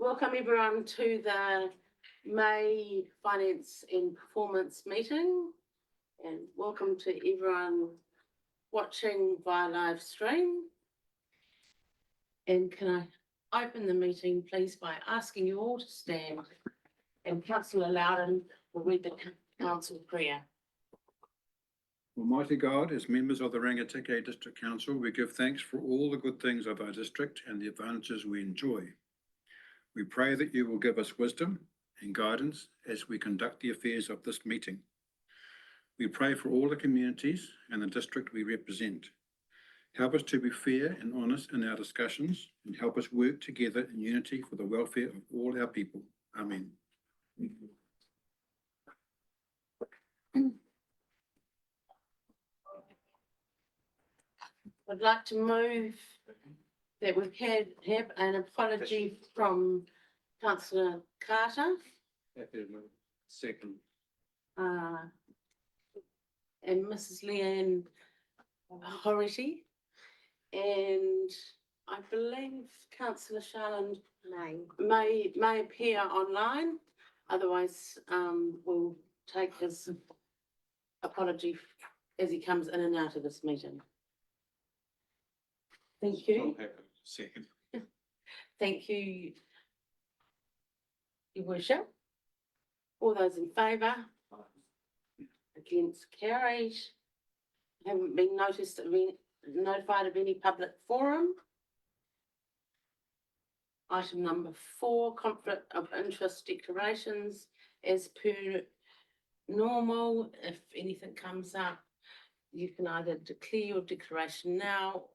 Welcome everyone to the May Finance and Performance meeting, and welcome to everyone watching via live stream. And can I open the meeting please by asking you all to stand, and Councillor Loudon will read the council prayer. Almighty God, as members of the Rangitikei District Council, we give thanks for all the good things of our district and the advantages we enjoy. We pray that you will give us wisdom and guidance as we conduct the affairs of this meeting. We pray for all the communities and the district we represent. Help us to be fair and honest in our discussions, and help us work together in unity for the welfare of all our people. Amen. I'd like to move that we've have an apology from Councillor Carter. Second. And Mrs. Leanne Hority. And I believe Councillor Charland may appear online. Otherwise, we'll take his apology as he comes in and out of this meeting. Thank you. Second. Thank you, Your Worship. All those in favour? Against, carried. Haven't been notified of any public forum. Item number 4, conflict of interest declarations. As per normal, if anything comes up, you can either declare your declaration now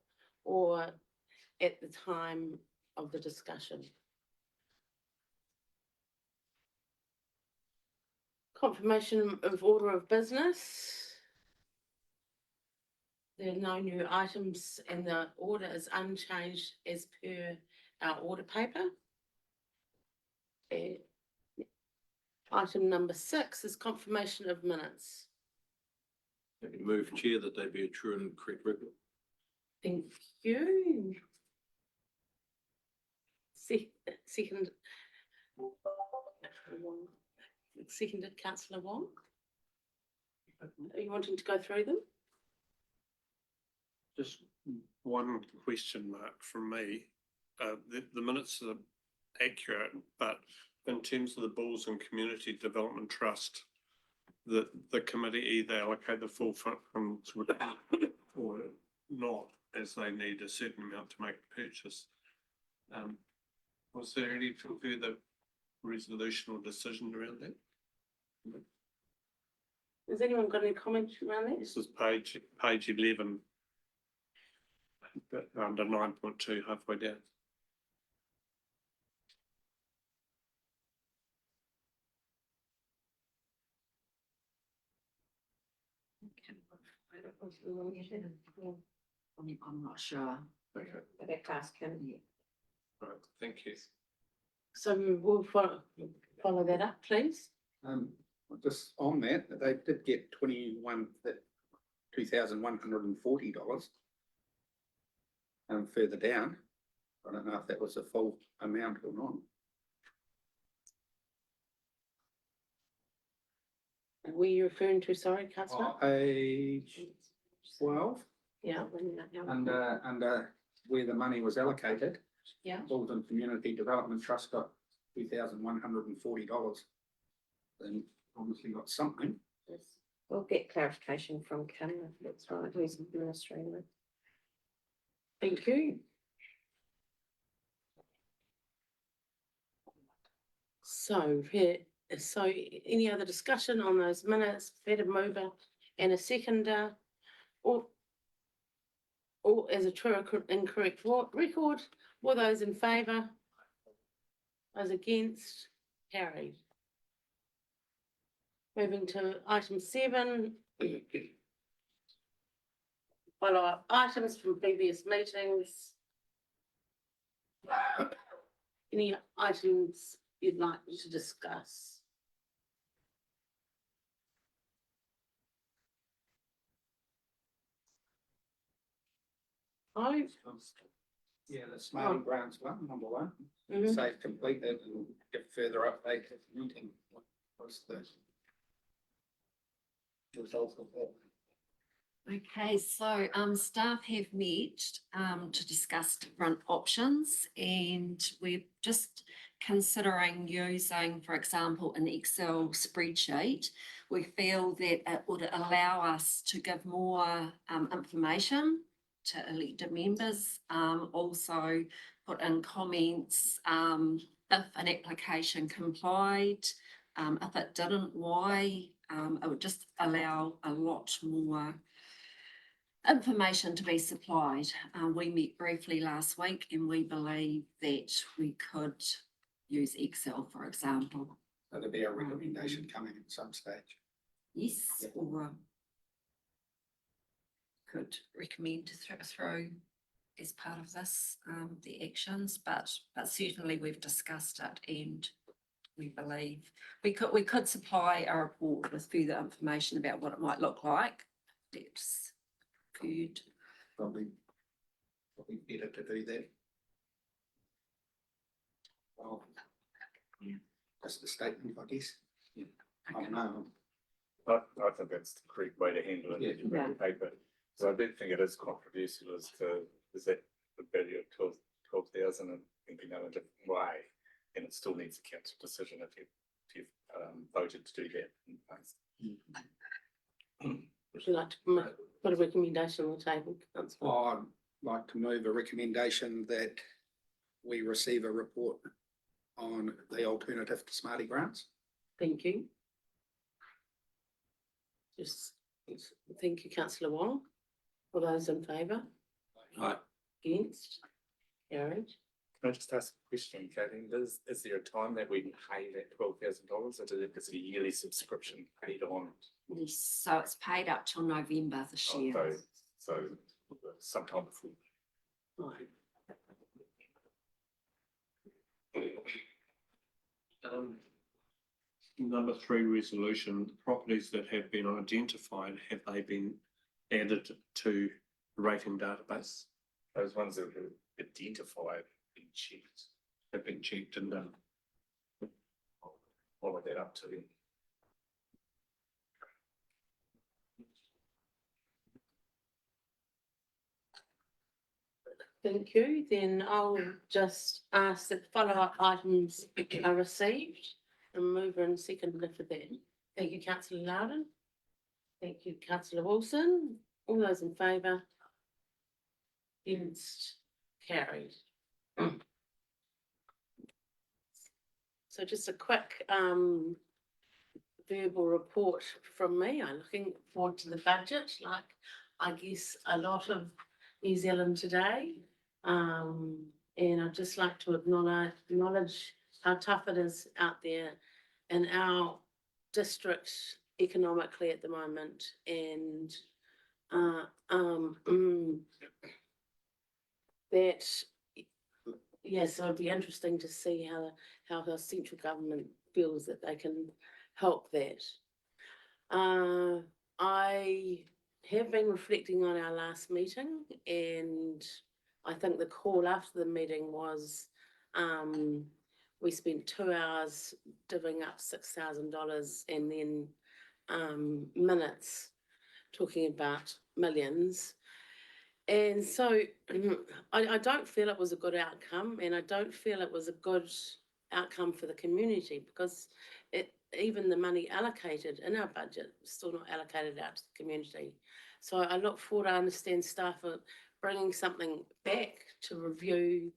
or at the time of the discussion. Confirmation of order of business. There are no new items and the order is unchanged as per our order paper. Item number 6 is confirmation of minutes. Move, Chair, that they be a true and correct record. Thank you. Seconded Councillor Wong. Are you wanting to go through them? Just one question mark from me. The minutes are accurate, but in terms of the Bulls and Community Development Trust, the committee either allocate the full funds or not, as they need a certain amount to make a purchase. Was there any further resolution or decision around that? Has anyone got any comments around that? This is page 11, under 9.2, halfway down. I'm not sure. Okay. But I ask him. Right, thank you. So we'll follow that up, please. Just on that, they did get $2,140 further down. I don't know if that was the full amount or not. Were you referring to, sorry, Councillor? Page 12, Yeah. under where the money was allocated. Yeah. Bulls Community Development Trust got $2,140. Then obviously got something. Yes. We'll get clarification from Kim. That's right. Who's administrator? Thank you. So any other discussion on those minutes? Better mover and a seconder, or as a true or incorrect record. All those in favour? Those against? Carried. Moving to item 7. Follow-up items from previous meetings. Any items you'd like to discuss? Yeah, the Smarty Grants one, number one, Mhm. say completed and get further update at the meeting. What's the result of that? Okay, so staff have met to discuss different options, and we're just considering using, for example, an Excel spreadsheet. We feel that it would allow us to give more information to elected members, also put in comments if an application complied, if it didn't, why. It would just allow a lot more information to be supplied. We met briefly last week and we believe that we could use Excel, for example. So there'll be a recommendation coming at some stage. Yes, or could recommend through as part of this, the actions, but certainly we've discussed it and we believe we could supply a report with further information about what it might look like. That's good. Probably better to do that. Well, Yeah. just a statement, I guess. I don't know. I think that's the correct way to handle it, Yeah. in paper. So I do think it is controversial as to, is that the value of 12,000 and thinking in a different way? And it still needs a council decision if you've voted to do that in the past. Would you like to put a recommendation on the table, councillor? I'd like to move a recommendation that we receive a report on the alternative to Smarty Grants. Thank you. Just, thank you, councillor Wong. All those in favour? Aye. Against? Carried. Can I just ask a question, Katie? Is there a time that we pay that $12,000, or is it a yearly subscription paid on? Yes, so it's paid up till November this year. So sometime before. Right. Number 3 resolution, properties that have been identified, have they been added to the rating database? Those ones that are identified and checked. Have been checked and done. Follow that up to them. Thank you. Then I'll just ask that follow-up items are received and mover and seconder for that. Thank you, councillor Loudon. Thank you, councillor Wilson. All those in favour? Against? Carried. So just a quick verbal report from me. I'm looking forward to the budget, like I guess a lot of New Zealand today. And I'd just like to acknowledge how tough it is out there in our district economically at the moment, and that yes, it would be interesting to see how the central government feels that they can help that. I have been reflecting on our last meeting, and I think the call after the meeting was we spent 2 hours divvying up $6,000 and then minutes talking about millions. And so I don't feel it was a good outcome, and I don't feel it was a good outcome for the community, because even the money allocated in our budget is still not allocated out to the community. So I look forward to understand staff are bringing something back to review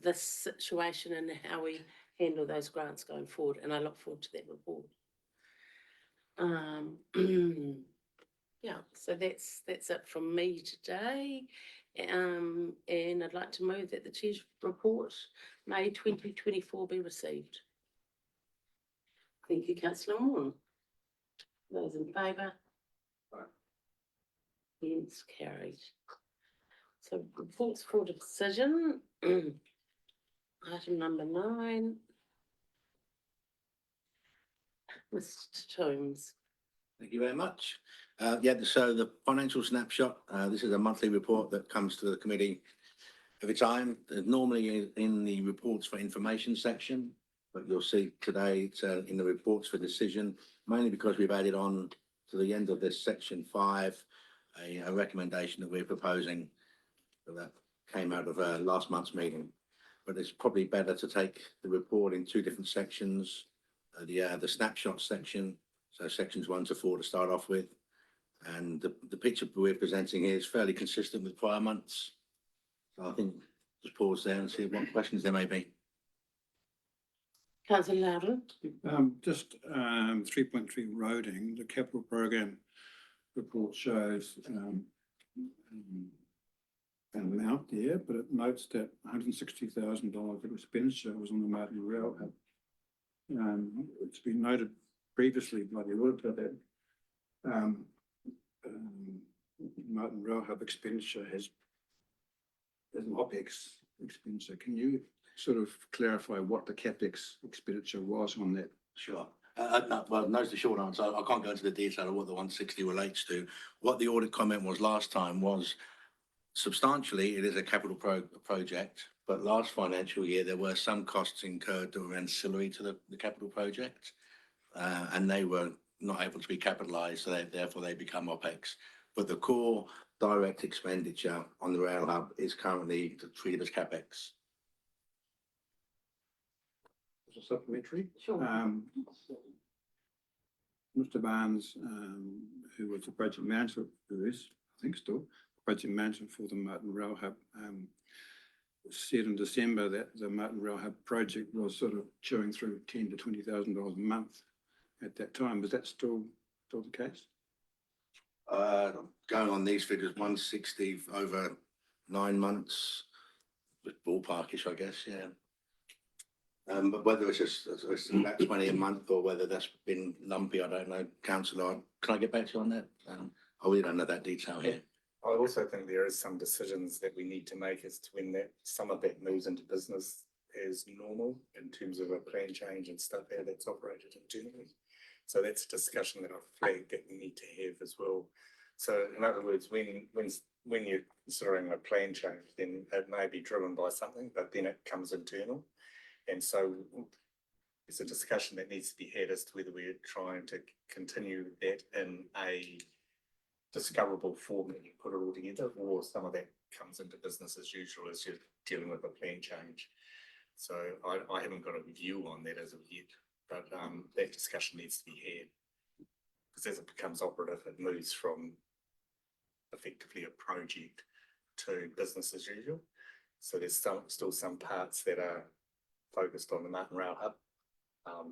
this situation and how we handle those grants going forward, and I look forward to that report. Yeah, so that's it from me today. And I'd like to move that the Chair's report, May 2024, be received. Thank you, councillor Moore. Those in favour? Against? Carried. So reports for decision. Item number 9. Mr. Toombs. Thank you very much. So the financial snapshot, this is a monthly report that comes to the committee every time. Normally in the reports for information section, but you'll see today it's in the reports for decision, mainly because we've added on to the end of this section 5, a recommendation that we're proposing that came out of last month's meeting. But it's probably better to take the report in 2 different sections. The snapshot section, so sections 1 to 4 to start off with. And the picture we're presenting here is fairly consistent with prior months. So I think just pause there and see what questions there may be. Councillor Loudon. Just 3.3 roading, the capital program report shows an amount there, but it notes that $160,000 of expenditure was on the Marton Rail Hub. It's been noted previously by the auditor that Marton Rail Hub expenditure has an OPEX expenditure. Can you sort of clarify what the CapEx expenditure was on that? Sure. Well, no's the short answer. I can't go into the detail of what the 160 relates to. What the audit comment was last time was substantially it is a capital project, but last financial year there were some costs incurred that were ancillary to the capital project, and they were not able to be capitalised, so therefore they become OPEX. But the core direct expenditure on the rail hub is currently treated as CapEx. As a supplementary. Sure. Mr. Barnes, who was the project manager, who is, I think still, project manager for the Marton Rail Hub, said in December that the Marton Rail Hub project was sort of chewing through $10,000 to $20,000 a month at that time. Is that still the case? Going on these figures, 160 over 9 months, ballparkish, I guess, yeah. But whether it's just it's about 20 a month or whether that's been lumpy, I don't know. Councillor, can I get back to you on that? I really don't know that detail here. I also think there is some decisions that we need to make as to when that some of that moves into business as normal in terms of a plan change and stuff, how that's operated internally. So that's a discussion that I've flagged that we need to have as well. So in other words, when you're considering a plan change, then it may be driven by something, but then it comes internal. And so it's a discussion that needs to be had as to whether we're trying to continue that in a discoverable form that you put it all together, or some of that comes into business as usual as you're dealing with a plan change. So I haven't got a view on that as of yet, but that discussion needs to be had. Because as it becomes operative, it moves from effectively a project to business as usual. So there's still some parts that are focused on the Marton Rail Hub,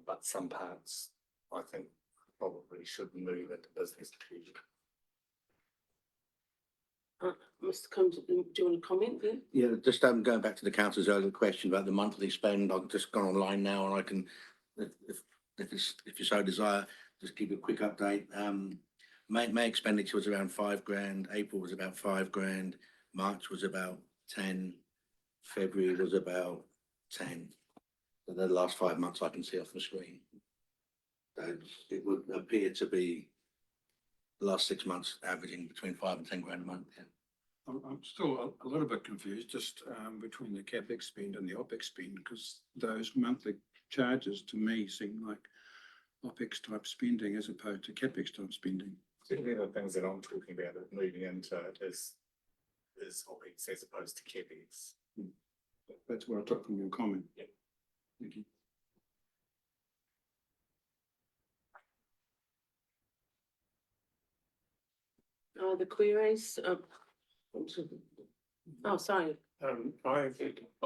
but some parts I think probably should move into business as usual. Mr. Combs, do you want to comment there? Yeah, just going back to the councillor's earlier question about the monthly spend, I've just gone online now and I can, if you so desire, just give you a quick update. May expenditure was around $5,000, April was about $5,000, March was about 10, February was about 10. So the last 5 months I can see off the screen. So it would appear to be the last 6 months averaging between 5 and 10 grand a month. Yeah. I'm still a little bit confused just between the CapEx spend and the OPEX spend, because those monthly charges to me seem like OPEX type spending as opposed to CapEx type spending. Certainly the things that I'm talking about moving into is OPEX as opposed to CapEx. That's what I took from your comment. Yep. Thank you. The queries? Oh, sorry. I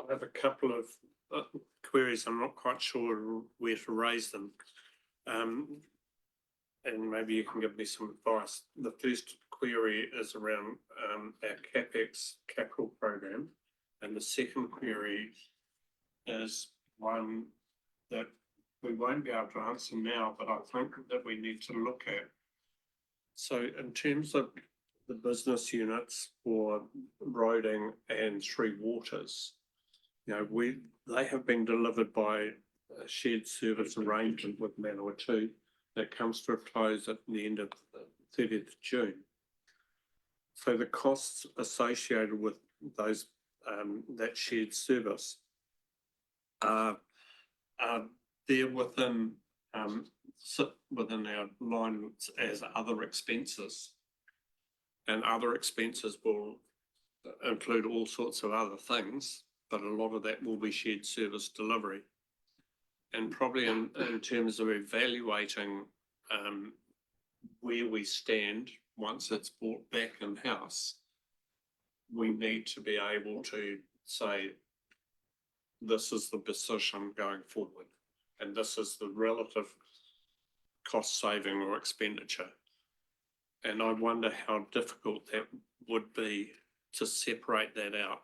have a couple of queries. I'm not quite sure where to raise them. And maybe you can give me some advice. The first query is around our CapEx capital program. And the second query is one that we won't be able to answer now, but I think that we need to look at. So in terms of the business units for roading and Three Waters, you know, they have been delivered by a shared service arrangement with Manawatu that comes to a close at the end of the 30th of June. So the costs associated with those that shared service are there within, sit within our lines as other expenses. And other expenses will include all sorts of other things, but a lot of that will be shared service delivery. And probably in terms of evaluating where we stand once it's brought back in-house, we need to be able to say, this is the decision going forward, and this is the relative cost saving or expenditure. And I wonder how difficult that would be to separate that out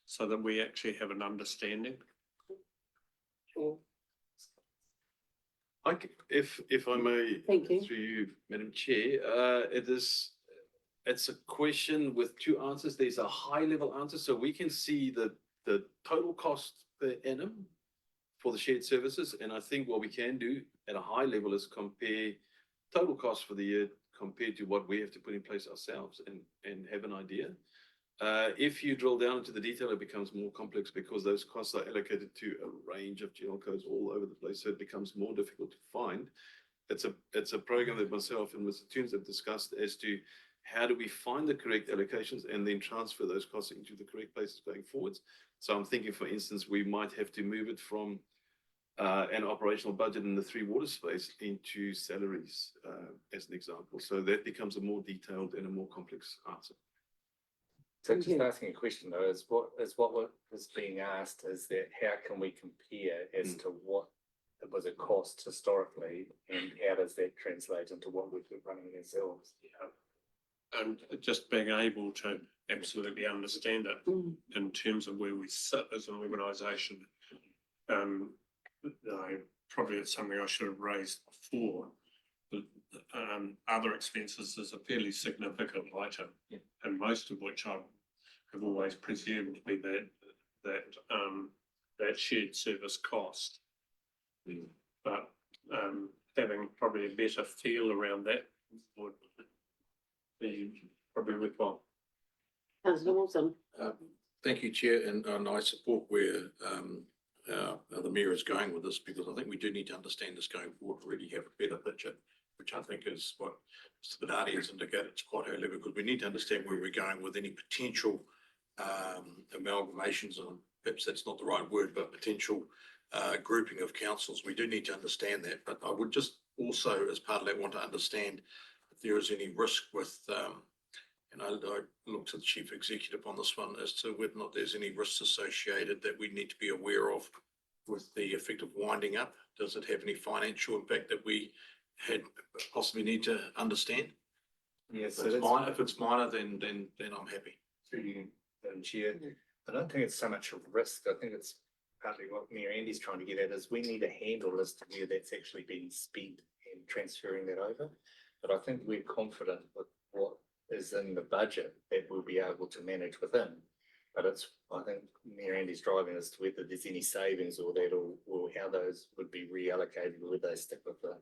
so that we actually have an understanding. If I may. Thank you. Through you, Madam Chair, it's a question with two answers. There's a high level answer, so we can see the total cost per annum for the shared services. And I think what we can do at a high level is compare total cost for the year compared to what we have to put in place ourselves and have an idea. If you drill down into the detail, it becomes more complex because those costs are allocated to a range of GL codes all over the place. So it becomes more difficult to find. It's a program that myself and Mr. Toons have discussed as to how do we find the correct allocations and then transfer those costs into the correct places going forwards. So I'm thinking, for instance, we might have to move it from an operational budget in the 3 water space into salaries, as an example. So that becomes a more detailed and a more complex answer. So just asking a question though, is what is being asked is that how can we compare as to what it was a cost historically and how does that translate into what we're running ourselves? Yeah. And just being able to absolutely understand it in terms of where we sit as an organisation. Probably it's something I should have raised before. But, other expenses is a fairly significant item, and most of which I have always presumed to be that shared service cost. But having probably a better feel around that would be probably worthwhile. Councillor Wilson. Thank you, Chair, and I support where the Mayor is going with this, because I think we do need to understand this going forward, really have a better picture, which I think is what Mr. Bernardi has indicated. It's quite high level, because we need to understand where we're going with any potential amalgamations, and perhaps that's not the right word, but potential grouping of councils. We do need to understand that, but I would just also, as part of that, want to understand if there is any risk with, and I looked to the Chief Executive on this one, as to whether or not there's any risks associated that we need to be aware of with the effect of winding up. Does it have any financial impact that we had possibly need to understand? Yes, If it's minor, then I'm happy. Through you, Madam Chair. I don't think it's so much a risk. I think it's partly what Mayor Andy's trying to get at is we need a handle as to where that's actually being spent and transferring that over. But I think we're confident with what is in the budget that we'll be able to manage within. But I think Mayor Andy's driving as to whether there's any savings or that, or how those would be reallocated, or whether they stick with the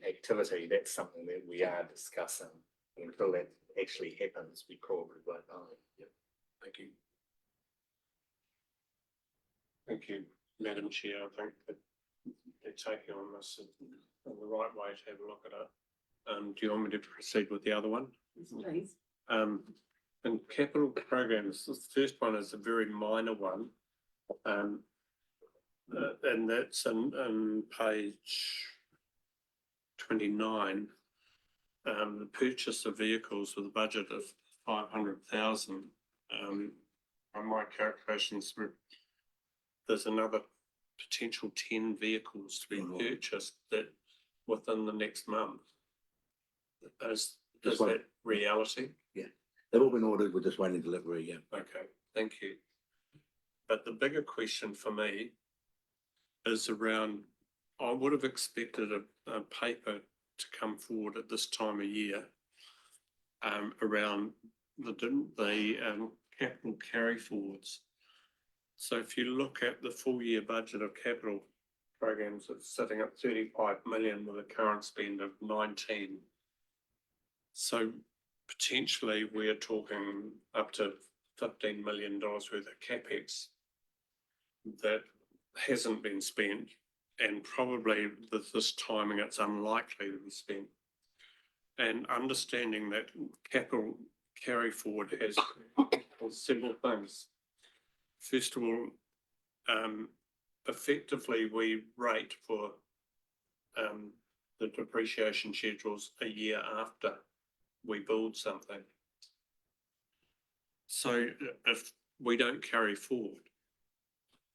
activity. That's something that we are discussing. Until that actually happens, we probably won't know. Yep. Thank you. Thank you, Madam Chair. I think that they're taking on this in the right way to have a look at it. Do you want me to proceed with the other one? Please. In capital programs, the first one is a very minor one. And that's in page 29. The purchase of vehicles with a budget of 500,000. On my calculations, there's another potential 10 vehicles to be purchased that within the next month. Is that reality? Yeah, they've all been ordered. We're just waiting delivery. Yeah. Okay, thank you. But the bigger question for me is around, I would have expected a paper to come forward at this time of year around the capital carry forwards. So if you look at the full year budget of capital programs, it's sitting at 35 million with a current spend of 19. So potentially we're talking up to $15 million worth of CapEx that hasn't been spent, and probably with this timing, it's unlikely to be spent. And understanding that capital carry forward has several things. First of all, effectively, we rate for the depreciation schedules a year after we build something. So if we don't carry forward,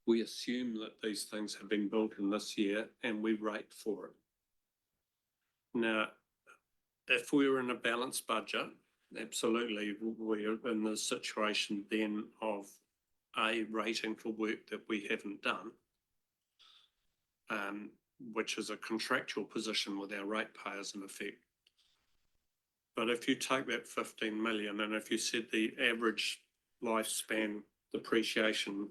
we assume that these things have been built in this year and we rate for it. Now, if we were in a balanced budget, absolutely, we're in the situation then of a rating for work that we haven't done, which is a contractual position with our ratepayers in effect. But if you take that 15 million, and if you said the average lifespan depreciation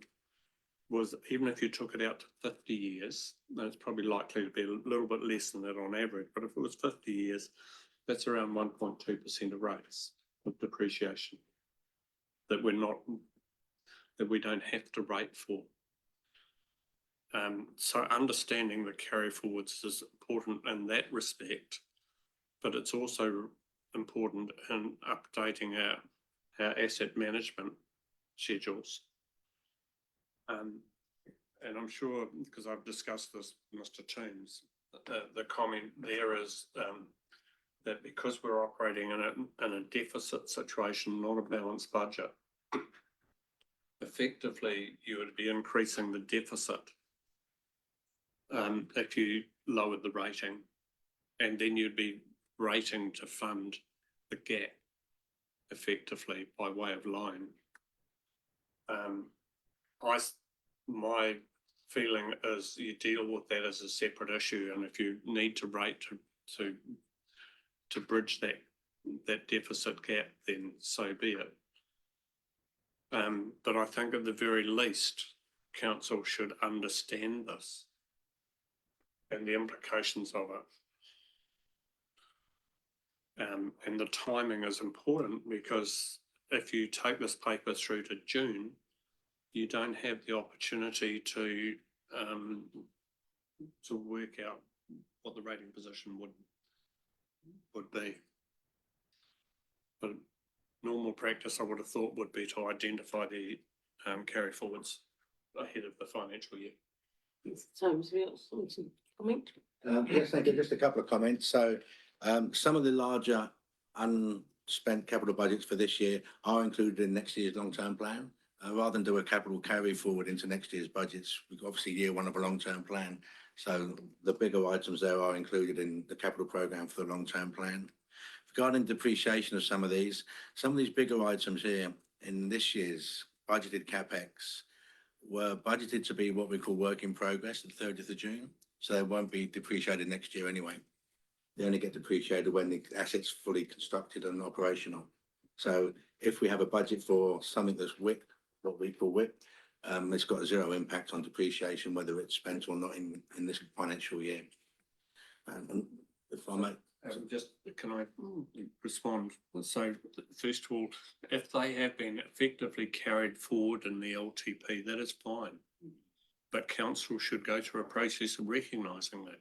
was, even if you took it out to 50 years, then it's probably likely to be a little bit less than that on average. But if it was 50 years, that's around 1.2% of rates of depreciation that we don't have to rate for. So understanding the carry forwards is important in that respect, but it's also important in updating our asset management schedules. And I'm sure, because I've discussed this with Mr. Toombs, the comment there is that because we're operating in a deficit situation, not a balanced budget, effectively you would be increasing the deficit if you lowered the rating, and then you'd be rating to fund the gap effectively by way of loan. My feeling is you deal with that as a separate issue, and if you need to rate to bridge that deficit gap, then so be it. But I think at the very least, council should understand this and the implications of it. And the timing is important, because if you take this paper through to June, you don't have the opportunity to work out what the rating position would be. But normal practice, I would have thought, would be to identify the carry forwards ahead of the financial year. So, Mr. Else, some comment? Yes, thank you. Just a couple of comments. So some of the larger unspent capital budgets for this year are included in next year's long-term plan. Rather than do a capital carry forward into next year's budgets, we've obviously year one of a long-term plan. So the bigger items there are included in the capital programme for the long-term plan. Regarding depreciation of some of these bigger items here in this year's budgeted CapEx were budgeted to be what we call work in progress at the 30th of June. So they won't be depreciated next year anyway. They only get depreciated when the asset's fully constructed and operational. So if we have a budget for something that's WIP, what we call WIP, it's got a zero impact on depreciation, whether it's spent or not in this financial year. And if I may. Just, can I respond? So first of all, if they have been effectively carried forward in the LTP, that is fine. But council should go through a process of recognising that,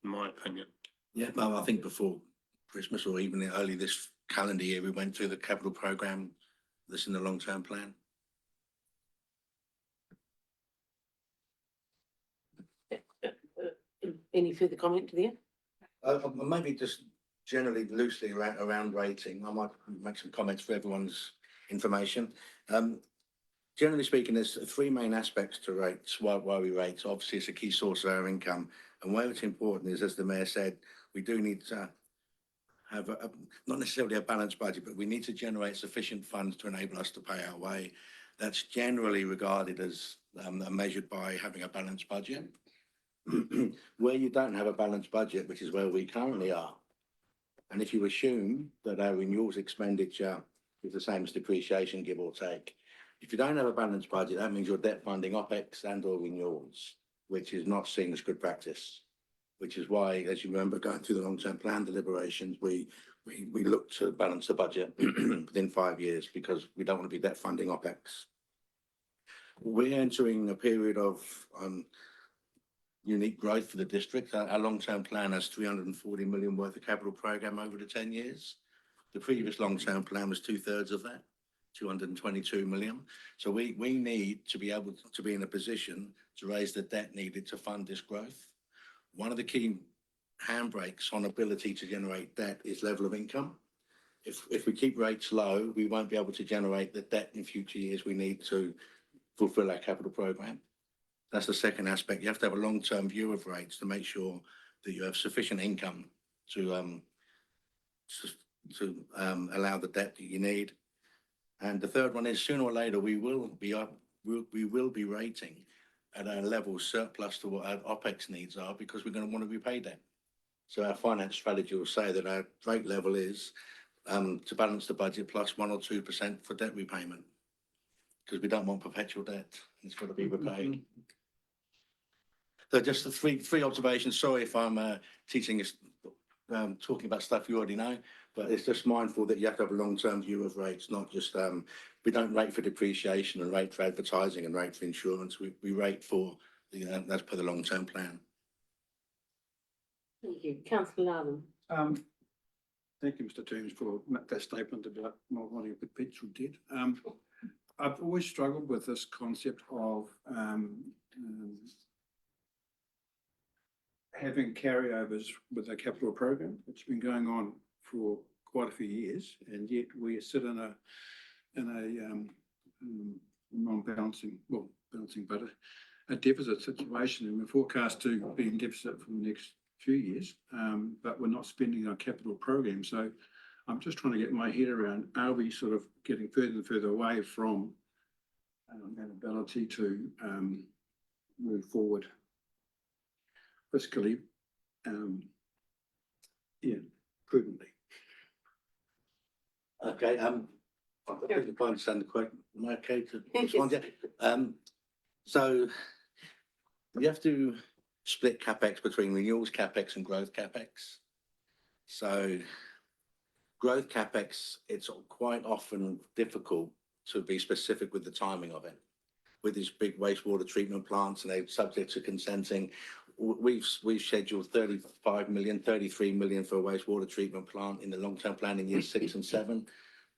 in my opinion. Yeah, well, I think before Christmas or even early this calendar year, we went through the capital programme that's in the long-term plan. Any further comment there? Maybe just generally loosely around rating. I might make some comments for everyone's information. Generally speaking, there's three main aspects to rates, why we rate. So obviously, it's a key source of our income. And where it's important is, as the Mayor said, we do need to have not necessarily a balanced budget, but we need to generate sufficient funds to enable us to pay our way. That's generally regarded as measured by having a balanced budget. Where you don't have a balanced budget, which is where we currently are, and if you assume that our renewals expenditure is the same as depreciation, give or take, if you don't have a balanced budget, that means you're debt funding OPEX and or renewals, which is not seen as good practice. which is why, as you remember, going through the long-term plan deliberations, we look to balance the budget within 5 years because we don't want to be debt funding OPEX. We're entering a period of unique growth for the district. Our long-term plan has 340 million worth of capital program over the 10 years. The previous long-term plan was 2/3 of that, 222 million. So we need to be able to be in a position to raise the debt needed to fund this growth. One of the key handbrakes on ability to generate debt is level of income. If we keep rates low, we won't be able to generate the debt in future years we need to fulfill our capital program. That's the second aspect. You have to have a long-term view of rates to make sure that you have sufficient income to allow the debt that you need. And the third one is sooner or later we will be rating at a level surplus to what our OPEX needs are because we're going to want to repay debt. So our finance strategy will say that our rate level is to balance the budget plus 1 or 2% for debt repayment because we don't want perpetual debt. It's got to be repaid. So just the three observations. Sorry if I'm teaching us, talking about stuff you already know, but it's just mindful that you have to have a long-term view of rates, not just, we don't rate for depreciation and rate for advertising and rate for insurance. We rate for, that's per the long-term plan. Thank you. Councillor Loudon. Thank you, Mr. Toombs, for that statement about not wanting a perpetual debt. I've always struggled with this concept of having carryovers with a capital program. It's been going on for quite a few years, and yet we sit in a non-balancing, balancing, but a deficit situation, and we're forecast to be in deficit for the next few years, but we're not spending our capital program. So I'm just trying to get my head around, are we sort of getting further and further away from an ability to move forward fiscally, prudently? Okay, I think if I understand the question, am I okay to respond? Yeah. So we have to split CapEx between renewals CapEx and growth CapEx. So growth CapEx, it's quite often difficult to be specific with the timing of it. With these big wastewater treatment plants and they're subject to consenting, we've scheduled 35 million, 33 million for a wastewater treatment plant in the long-term plan in years 6 and 7.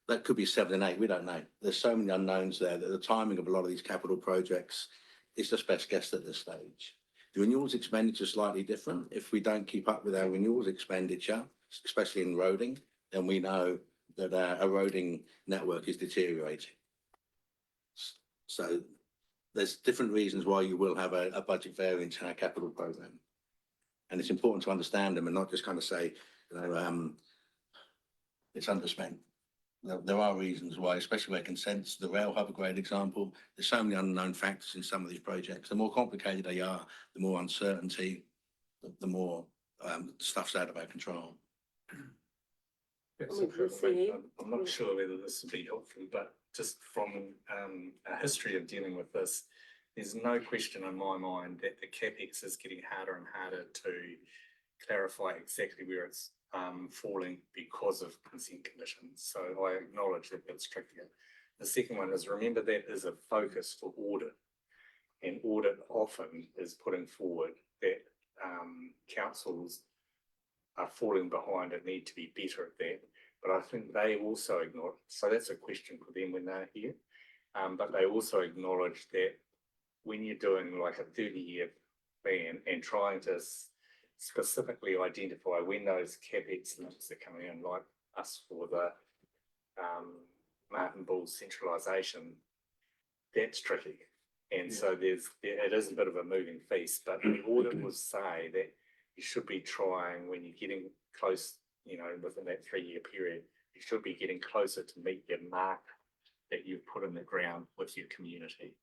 That could be 7 and 8, we don't know. There's so many unknowns there that the timing of a lot of these capital projects is just best guessed at this stage. The renewals expenditure is slightly different. If we don't keep up with our renewals expenditure, especially in roading, then we know that our eroding network is deteriorating. So there's different reasons why you will have a budget variance in our capital program. And it's important to understand them and not just kind of say, it's underspent. There are reasons why, especially where consents, the rail hub, a great example. There's so many unknown factors in some of these projects. The more complicated they are, the more uncertainty, the more stuff's out of our control. I'm not sure whether this would be helpful, but just from a history of dealing with this, there's no question in my mind that the CapEx is getting harder and harder to clarify exactly where it's falling because of consent conditions. So I acknowledge that it's trickier. The second one is, remember, that is a focus for audit, and audit often is putting forward that councils are falling behind and need to be better at that. But I think they also acknowledge, so that's a question for them when they're here, but they also acknowledge that when you're doing like a 30-year plan and trying to specifically identify when those CapEx numbers are coming in, like us for the Marton Bulls centralisation, that's tricky. And so it is a bit of a moving feast, but the audit would say that you should be trying, when you're getting close, within that 3-year period, you should be getting closer to meet your mark that you've put in the ground with your community.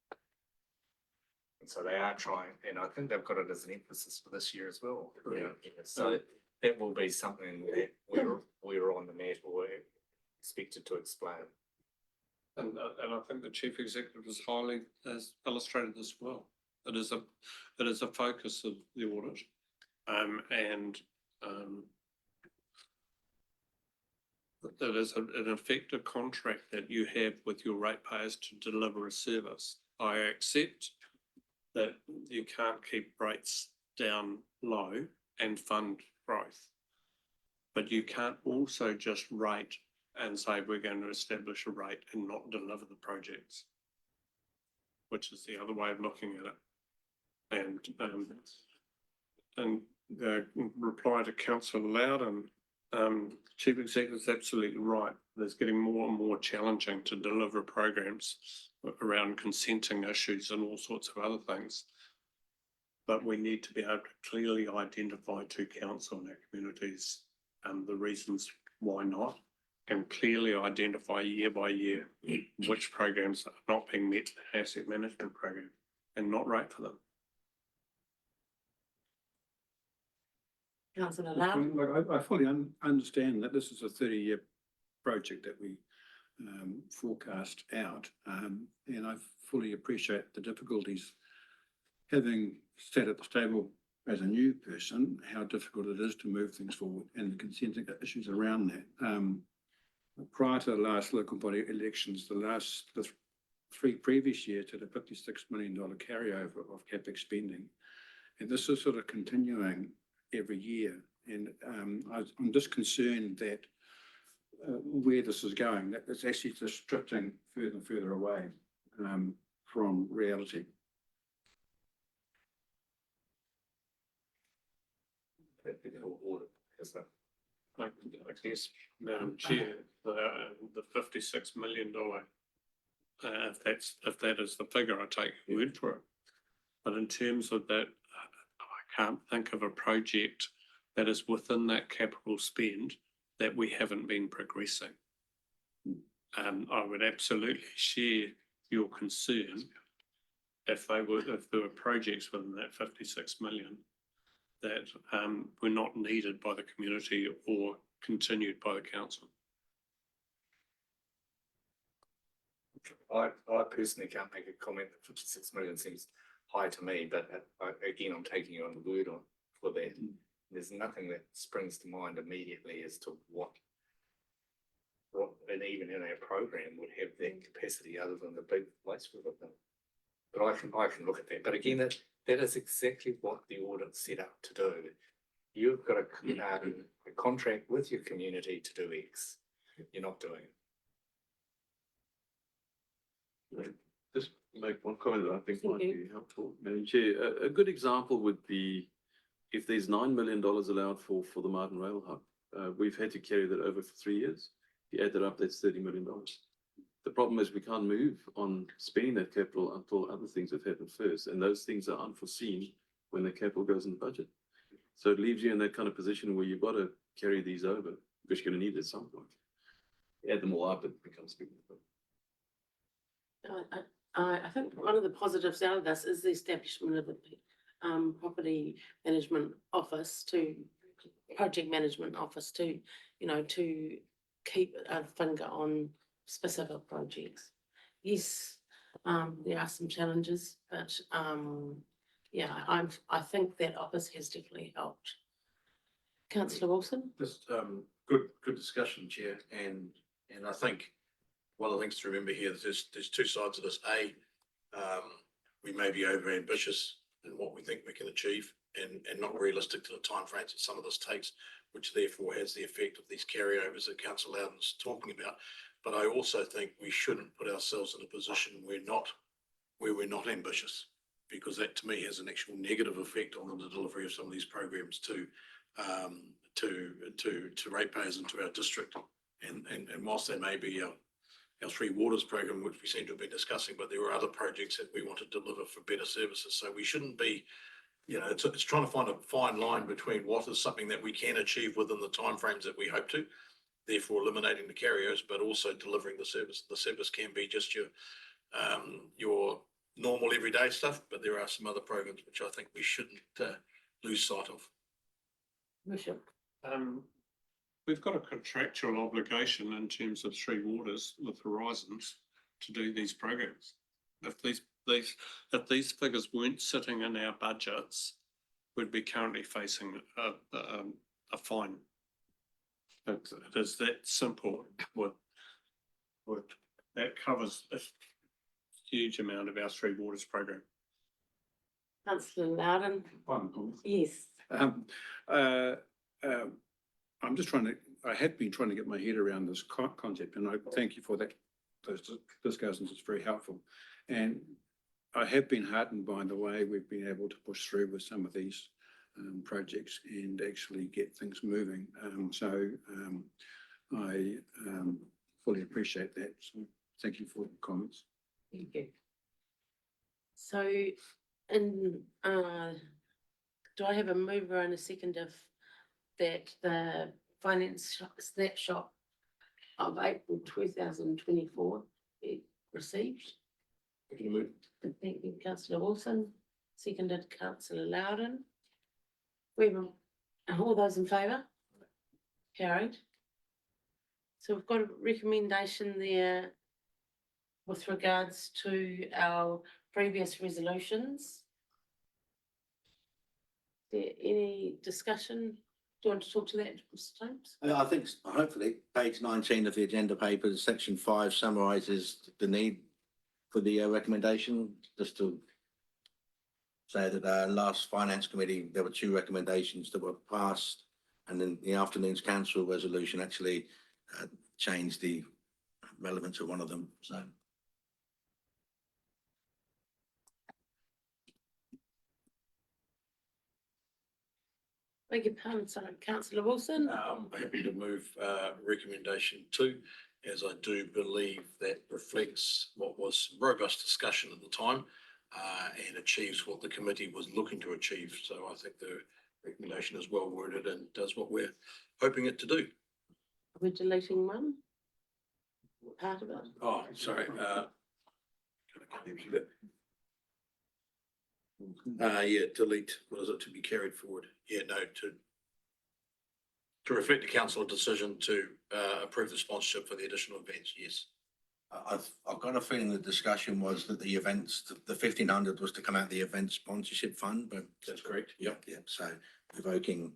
And so they are trying, and I think they've got it as an emphasis for this year as well. Yeah. So that will be something that we're on the mat or expected to explain. And I think the chief executive has illustrated this well. It is a focus of the audit. and that is an effective contract that you have with your ratepayers to deliver a service. I accept that you can't keep rates down low and fund growth. But you can't also just rate and say we're going to establish a rate and not deliver the projects, which is the other way of looking at it. And the reply to Councillor Loudon, Chief Executive is absolutely right. There's getting more and more challenging to deliver programs around consenting issues and all sorts of other things. But we need to be able to clearly identify to council and our communities the reasons why not, and clearly identify year by year which programs are not being met in the asset management program and not rate for them. Councillor Loud. Look, I fully understand that this is a 30-year project that we forecast out, and I fully appreciate the difficulties. Having sat at the table as a new person, how difficult it is to move things forward and the consenting issues around that. Prior to the last local body elections, the three previous years had a $56 million carryover of CapEx spending, and this is sort of continuing every year. And I'm just concerned that where this is going, that it's actually just drifting further and further away from reality. I guess, Madam Chair, the $56 million, if that is the figure, I take your word for it. But in terms of that, I can't think of a project that is within that capital spend that we haven't been progressing. I would absolutely share your concern if there were projects within that 56 million that were not needed by the community or continued by the council. I personally can't make a comment that 56 million seems high to me, but again, I'm taking you on the word for that. There's nothing that springs to mind immediately as to what and even in our program would have that capacity other than the big place we've got them. But I can look at that. But again, that is exactly what the audit's set up to do. You've got a contract with your community to do X. You're not doing it. Just make one comment that I think might be helpful, Madam Chair. A good example would be if there's $9 million allowed for the Marton Rail Hub. We've had to carry that over for 3 years. If you add that up, that's $30 million. The problem is we can't move on spending that capital until other things have happened first, and those things are unforeseen when the capital goes in the budget. So it leaves you in that kind of position where you've got to carry these over, because you're going to need it at some point. Add them all up, it becomes big. I think one of the positives out of this is the establishment of a property management office project management office to keep a finger on specific projects. Yes, there are some challenges, but yeah, I think that office has definitely helped. Councillor Wilson? Just good discussion, Chair, and I think one of the things to remember here is there's two sides of this. We may be over ambitious in what we think we can achieve and not realistic to the timeframes that some of this takes, which therefore has the effect of these carryovers that Councillor Loudon's talking about. But I also think we shouldn't put ourselves in a position where we're not ambitious, because that to me has an actual negative effect on the delivery of some of these programs to ratepayers and to our district. And whilst there may be our Three Waters program, which we seem to have been discussing, but there are other projects that we want to deliver for better services. So we shouldn't be, it's trying to find a fine line between what is something that we can achieve within the timeframes that we hope to, therefore eliminating the carryovers, but also delivering the service. The service can be just your normal everyday stuff, but there are some other programs which I think we shouldn't lose sight of. Bishop? We've got a contractual obligation in terms of Three Waters with Horizons to do these programs. If these figures weren't sitting in our budgets, would be currently facing a fine. It is that simple that covers a huge amount of our Three Waters program. Councillor Loudon, One comment. yes. I'm just I have been trying to get my head around this concept, and I thank you for that. Those discussions, it's very helpful. And I have been heartened by the way we've been able to push through with some of these projects and actually get things moving. I fully appreciate that. So thank you for your comments. Thank you. So, do I have a mover and a second of that the finance snapshot of April 2024 be received? Thank you, councillor Wilson, seconded councillor Loudon. We have all those in favour? Carried. So we've got a recommendation there with regards to our previous resolutions. Is there any discussion? Do you want to talk to that, Mr. James? I think hopefully page 19 of the agenda papers, section 5 summarises the need for the recommendation. Just to say that last finance committee, there were 2 recommendations that were passed, and then the afternoon's council resolution actually changed the relevance of one of them. So. Beg your pardon, sorry, councillor Wilson. I'm happy to move recommendation 2, as I do believe that reflects what was robust discussion at the time and achieves what the committee was looking to achieve. So I think the recommendation is well worded and does what we're hoping it to do. Are we deleting one? Part of it? Oh, sorry. Yeah, delete, what is it, to be carried forward? Yeah, no, to reflect the council decision to approve the sponsorship for the additional events, yes. I've got a feeling the discussion was that the events, the 1,500 was to come out of the event sponsorship fund, but. That's correct. Yep. Yeah, so evoking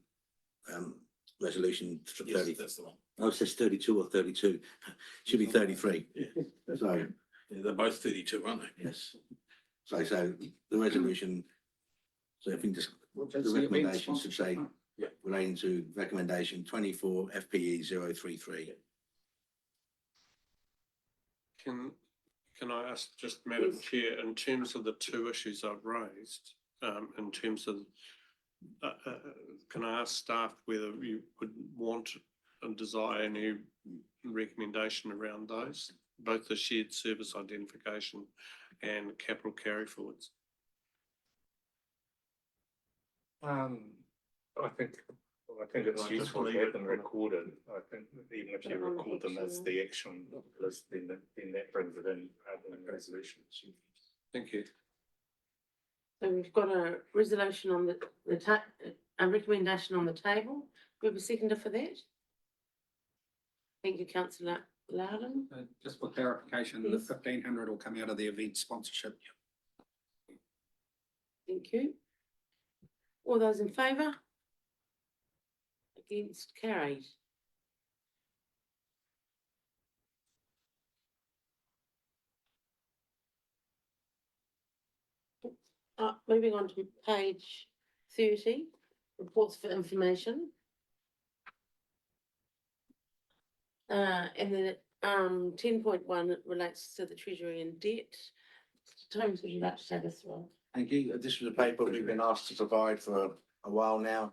resolution for Yes, 30. that's the one. Oh, it says 32 or 32. Should be 33. So, Yeah, they're both 32, aren't they? yes. So the resolution, so if we just, the recommendation should say, Yeah. relating to recommendation 24 FPE 033. Can I ask just, Madam Yes. Chair, in terms of the 2 issues I've raised, in terms of, can I ask staff whether you would want and desire any recommendation around those, both the shared service identification and capital carry forwards? I think it's useful to have them recorded. I think even if you record them as the action list, then that brings it in rather than resolutions. Thank you. So we've got a resolution on a recommendation on the table. We have a seconder for that. Thank you, councillor Loudon. Just for clarification, the Yes. 1,500 will come out of the event sponsorship. Thank you. All those in favour? Against, carried. Moving on to page 30, reports for information. And then 10.1 relates to the treasury and debt. Mr. James, would you like to take us through? Thank you. This was a paper we've been asked to provide for a while now.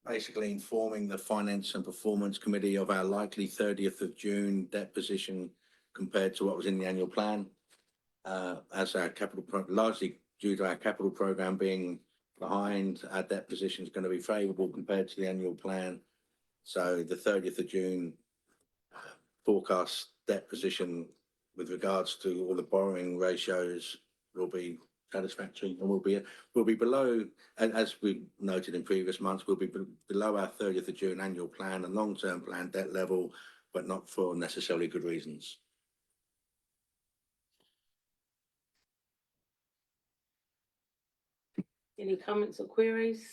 Basically informing the Finance and Performance Committee of our likely 30th of June debt position compared to what was in the annual plan. As our largely due to our capital program being behind, our debt position is going to be favourable compared to the annual plan. So the 30th of June forecast debt position with regards to all the borrowing ratios will be satisfactory, and will be below, as we noted in previous months, we'll be below our 30th of June annual plan and long-term plan debt level, but not for necessarily good reasons. Any comments or queries?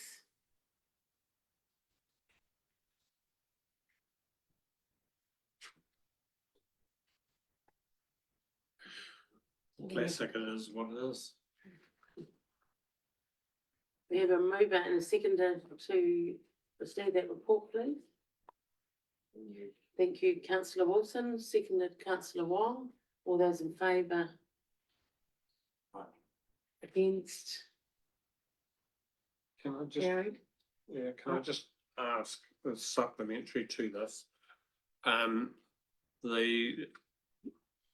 Classic, it is what it is. We have a mover and a seconder to receive that report, please. Thank you, councillor Wilson, seconded councillor Wong. All those in favour? Against? Can I just, Carried? yeah, can I just ask a supplementary to this? The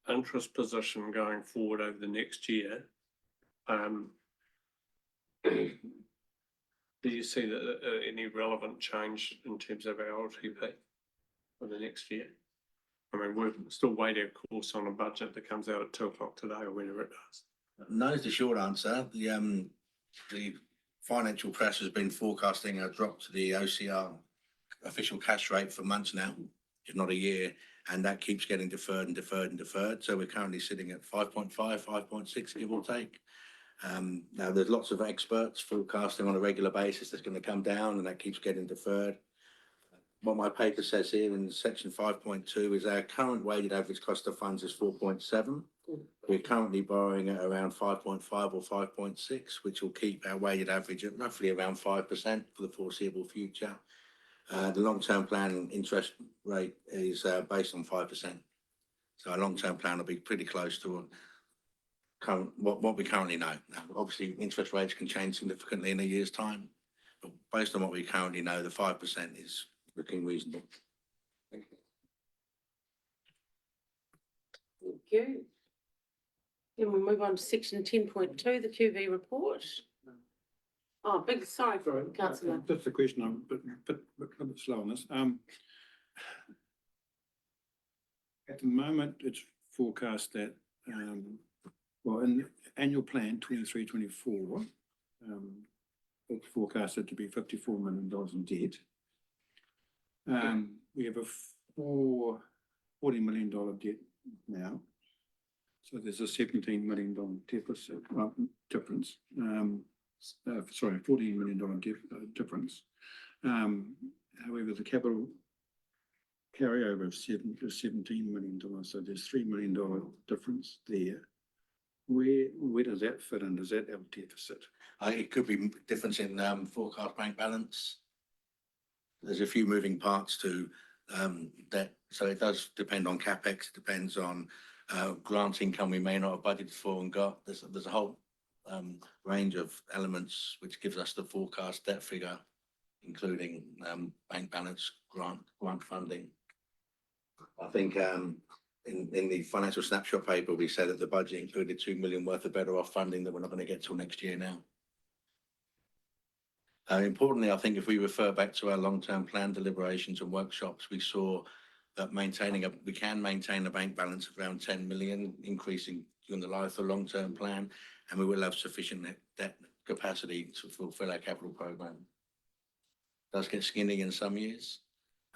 interest position going forward over the next year, do you see that any relevant change in terms of our LTP for the next year? I mean, we're still waiting, of course, on a budget that comes out at 2 o'clock today or whenever it does. No is the short answer. The financial press has been forecasting a drop to the OCR official cash rate for months now, if not a year, and that keeps getting deferred and deferred and deferred. So we're currently sitting at 5.5, 5.6, give or take. Now there's lots of experts forecasting on a regular basis that's going to come down, and that keeps getting deferred. What my paper says here in section 5.2 is our current weighted average cost of funds is 4.7. We're currently borrowing at around 5.5 or 5.6, which will keep our weighted average at roughly around 5% for the foreseeable future. The long-term plan interest rate is based on 5%. So our long-term plan will be pretty close to what we currently know. Now, obviously, interest rates can change significantly in a year's time, but based on what we currently know, the 5% is looking reasonable. Thank you. Then we move on to section 10.2, the QV report. Oh, big, sorry, councillor. Just a question, I'm a bit slow on this. At the moment, it's forecast that, well, in the annual plan 23-24, it's forecasted to be $54 million in debt. We have a $40 million debt now. So there's a $17 million deficit, difference. Sorry, $14 million difference. However, the capital carryover of $17 million, so there's $3 million difference there. Where does that fit in? Does that have a deficit? It could be difference in forecast bank balance. There's a few moving parts to that, so it does depend on capex. It depends on grant income we may not have budgeted for and got. There's a whole range of elements which gives us the forecast debt figure, including bank balance, grant funding. I think in the financial snapshot paper, we said that the budget included $2 million worth of better off funding that we're not going to get till next year now. Importantly, I think if we refer back to our long-term plan deliberations and workshops, we saw that we can maintain a bank balance of around 10 million, increasing during the life of the long-term plan, and we will have sufficient debt capacity to fulfill our capital program. It does get skinny in some years,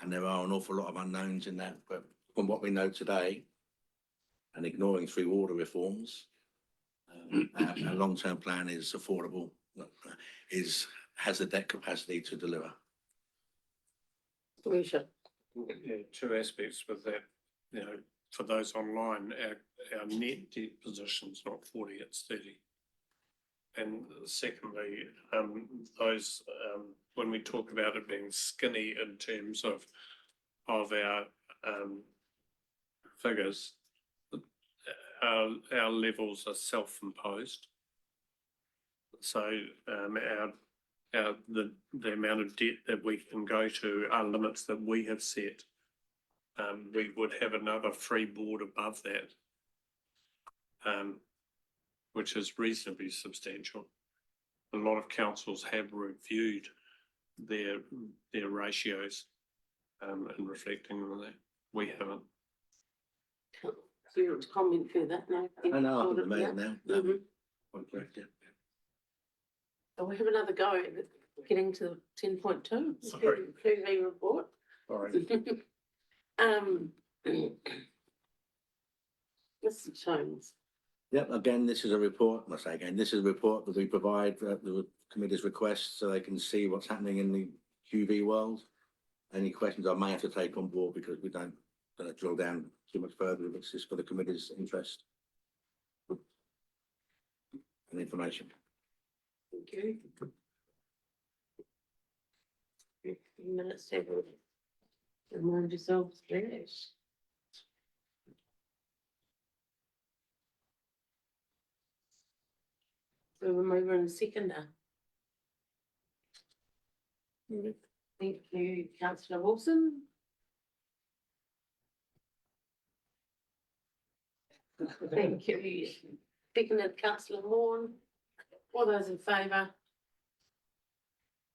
and there are an awful lot of unknowns in that, but from what we know today, and ignoring 3 water reforms, our long-term plan is affordable, has the debt capacity to deliver. Yeah, 2 aspects with that. You know, for those online, our net debt position is not 40, it's 30. And secondly, those when we talk about it being skinny in terms of our figures, our levels are self-imposed. So the amount of debt that we can go to are limits that we have set. We would have another free board above that, which is reasonably substantial. A lot of councils have reviewed their ratios and reflecting on that. We haven't. So you want to comment further? No. I know, I think we made it now. So we have another go at getting to 10.2. Sorry. QV report. Sorry. Mr. Jones. Yep, again, this is a report, I say again, this is a report that we provide committee's request so they can see what's happening in the QV world. Any questions I may have to take on board because we don't drill down too much further. It's just for the committee's interest and information. Thank you. 15 minutes to remind yourselves, please. So we're moving and seconder. Thank you, councillor Wilson. Thank you. Seconded, councillor Vaughan. All those in favour?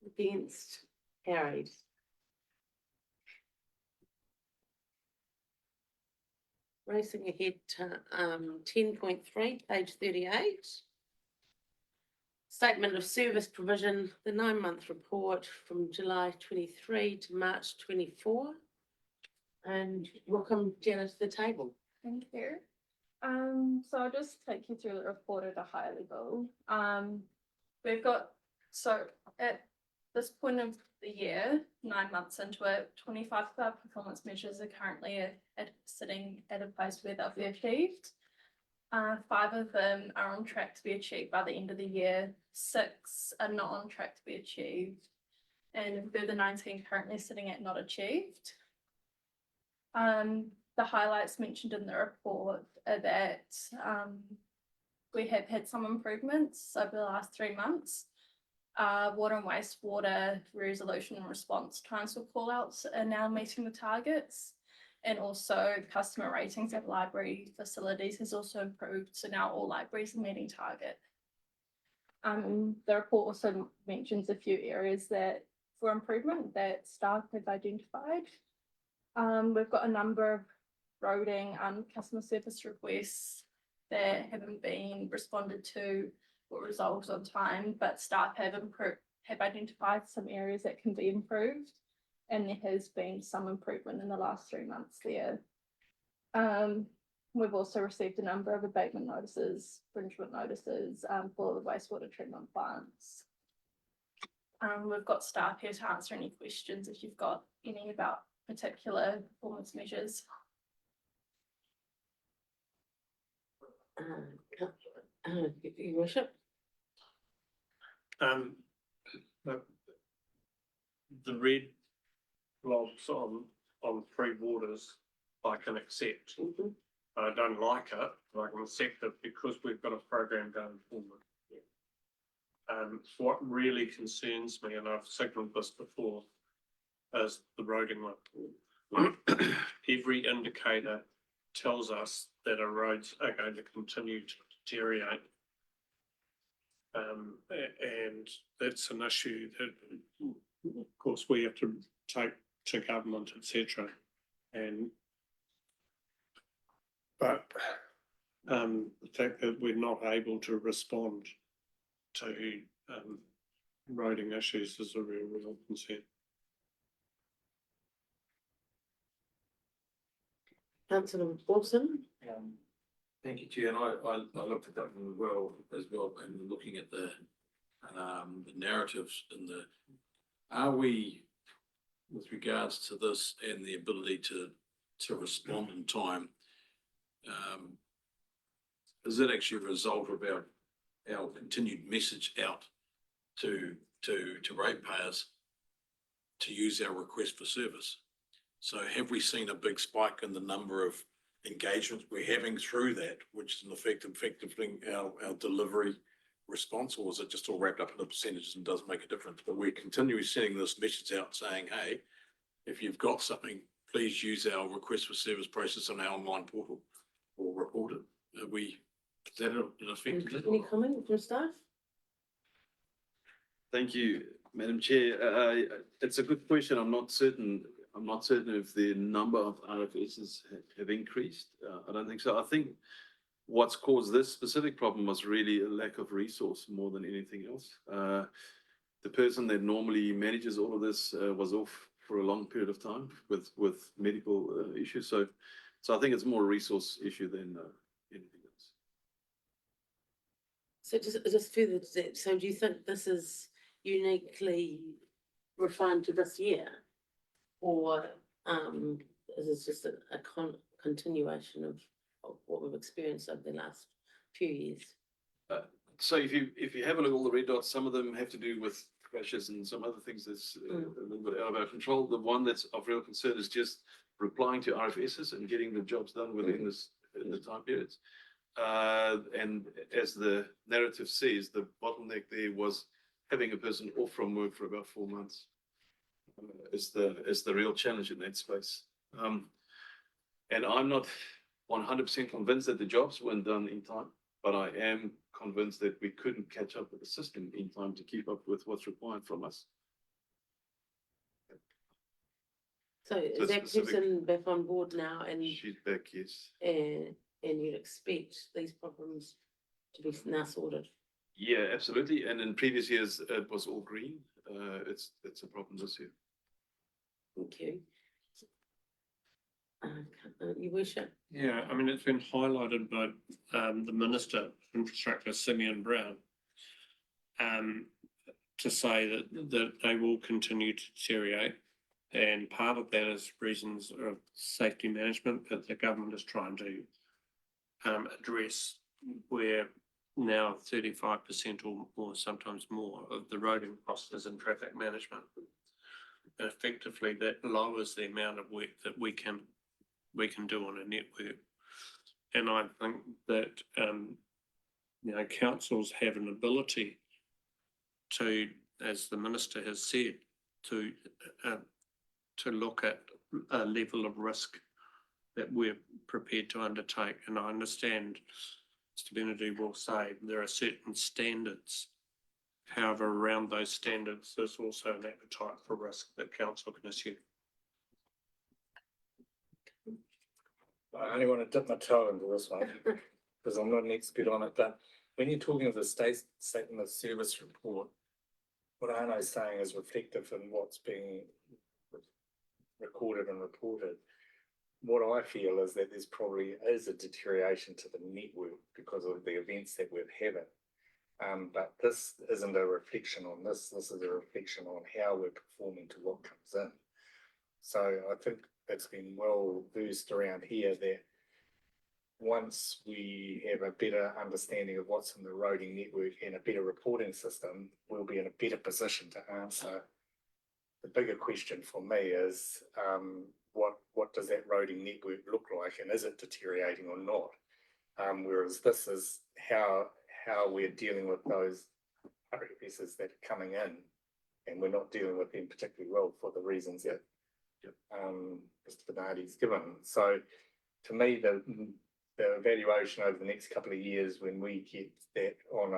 Against? Carried. Racing ahead to 10.3, page 38. Statement of service provision, the 9-month report from July 23 to March 24. And welcome Jenna to the table. Thank you. So I'll just take you through the report at a high level. We've got, so at this point of the year, 9 months into it, 25 of our performance measures are currently sitting at a place where they'll be achieved. 5 of them are on track to be achieved by the end of the year. 6 are not on track to be achieved, and a further 19 currently sitting at not achieved. The highlights mentioned in the report are that we have had some improvements over the last 3 months. Water and wastewater resolution and response times for call-outs are now meeting the targets. And also customer ratings at library facilities has also improved. So now all libraries are meeting target. The report also mentions a few areas that for improvement that staff have identified. We've got a number of roading customer service requests that haven't been responded to or resolved on time, but staff have identified some areas that can be improved. And there has been some improvement in the last 3 months there. We've also received a number of abatement notices, infringement notices for the wastewater treatment plants. We've got staff here to answer any questions if you've got any about particular performance measures. Your worship. The red blobs on 3 waters, I can accept. I don't like it, but I can accept it because we've got a program going forward. What really concerns me, and I've signalled this before, is the roading one. Every indicator tells us that our roads are going to continue to deteriorate. And that's an issue that, of course, we have to take to government, etc. But the fact that we're not able to respond to roading issues is a real concern. Councillor Wilson. Thank you, Chair, and I looked at that one as well, and looking at the narratives in the, are we, with regards to this and the ability to respond in time, is it actually a result of our continued message out to ratepayers to use our request for service? So have we seen a big spike in the number of engagements we're having through that, which is an effectively our delivery response, or is it just all wrapped up in the percentages and doesn't make a difference? But we're continually sending this message out saying, hey, if you've got something, please use our request for service process on our online portal or report it. Is that an effective? Any comment from staff? Thank you, Madam Chair. It's a good question. I'm not certain if the number of RFSs have increased. I don't think so. I think what's caused this specific problem was really a lack of resource more than anything else. The person that normally manages all of this was off for a long period of time with medical issues. So I think it's more a resource issue than anything else. So just further to that, so do you think this is uniquely refined to this year? Or, is this just a continuation of what we've experienced over the last few years? So if you have a look at all the red dots, some of them have to do with crashes and some other things that's a little bit out of our control. The one that's of real concern is just replying to RFSs and getting the jobs done within in the time periods. And as the narrative says, the bottleneck there was having a person off from work for about 4 months. Is the real challenge in that space. And I'm not 100% convinced that the jobs weren't done in time, but I am convinced that we couldn't catch up with the system in time to keep up with what's required from us. So is that specific- person back on board now and, She's back, yes. and you'd expect these problems to be now sorted? Yeah, absolutely. And in previous years, it was all green. It's a problem this year. Thank you. Your worship? Yeah, I mean, it's been highlighted by the Minister of Infrastructure, Simeon Brown, to say that they will continue to deteriorate. And part of that is reasons of safety management that the government is trying to address, where now 35% or sometimes more of the roading cost is in traffic management. And effectively that lowers the amount of work that we can do on a network. And I think that, councils have an ability to, as the minister has said, to look at a level of risk that we're prepared to undertake. And I understand Mr. Benedy will say there are certain standards. However, around those standards, there's also an appetite for risk that council can assume. I only want to dip my toe into this one because I'm not an expert on it, but when you're talking of the statement of service report, what Arno's saying is reflective in what's being recorded and reported. What I feel is that there's probably is a deterioration to the network because of the events that we're having. But this isn't a reflection on this. This is a reflection on how we're performing to what comes in. So I think it's been well versed around here that once we have a better understanding of what's in the roading network and a better reporting system, we'll be in a better position to answer. The bigger question for me is what does that roading network look like, and is it deteriorating or not? Whereas this is how we're dealing with those RFSs that are coming in, and we're not dealing with them particularly well for the reasons that Mr. Benedy's given. So to me, the evaluation over the next couple of years, when we get that on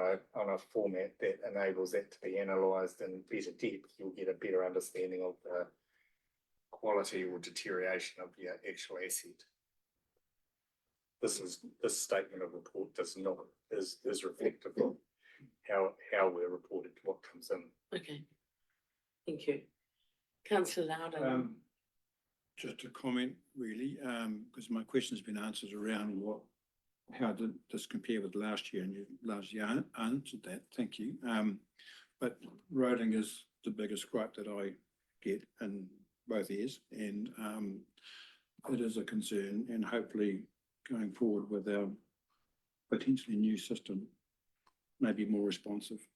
a format that enables that to be analysed in better depth, you'll get a better understanding of the quality or deterioration of your actual asset. This statement of report is reflective of how we're reported to what comes in. Okay, thank you. Councillor Loudon. Just a comment really, because my question's been answered around how did this compare with last year, and you largely answered that, thank you. But roading is the biggest gripe that I get in both ears, and it is a concern, and hopefully going forward with our potentially new system may be more responsive.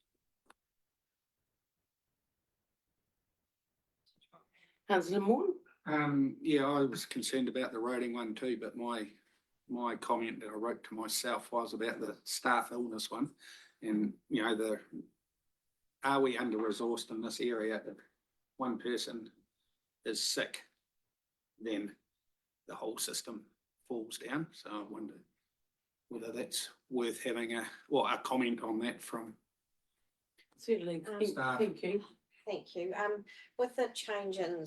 Councillor Moore? Yeah, I was concerned about the roading one too, but my comment that I wrote to myself was about the staff illness one. And, are we under-resourced in this area? If one person is sick, then the whole system falls down. So I wonder whether that's worth having a comment on that from. Certainly, thank you. Thank you. With the change in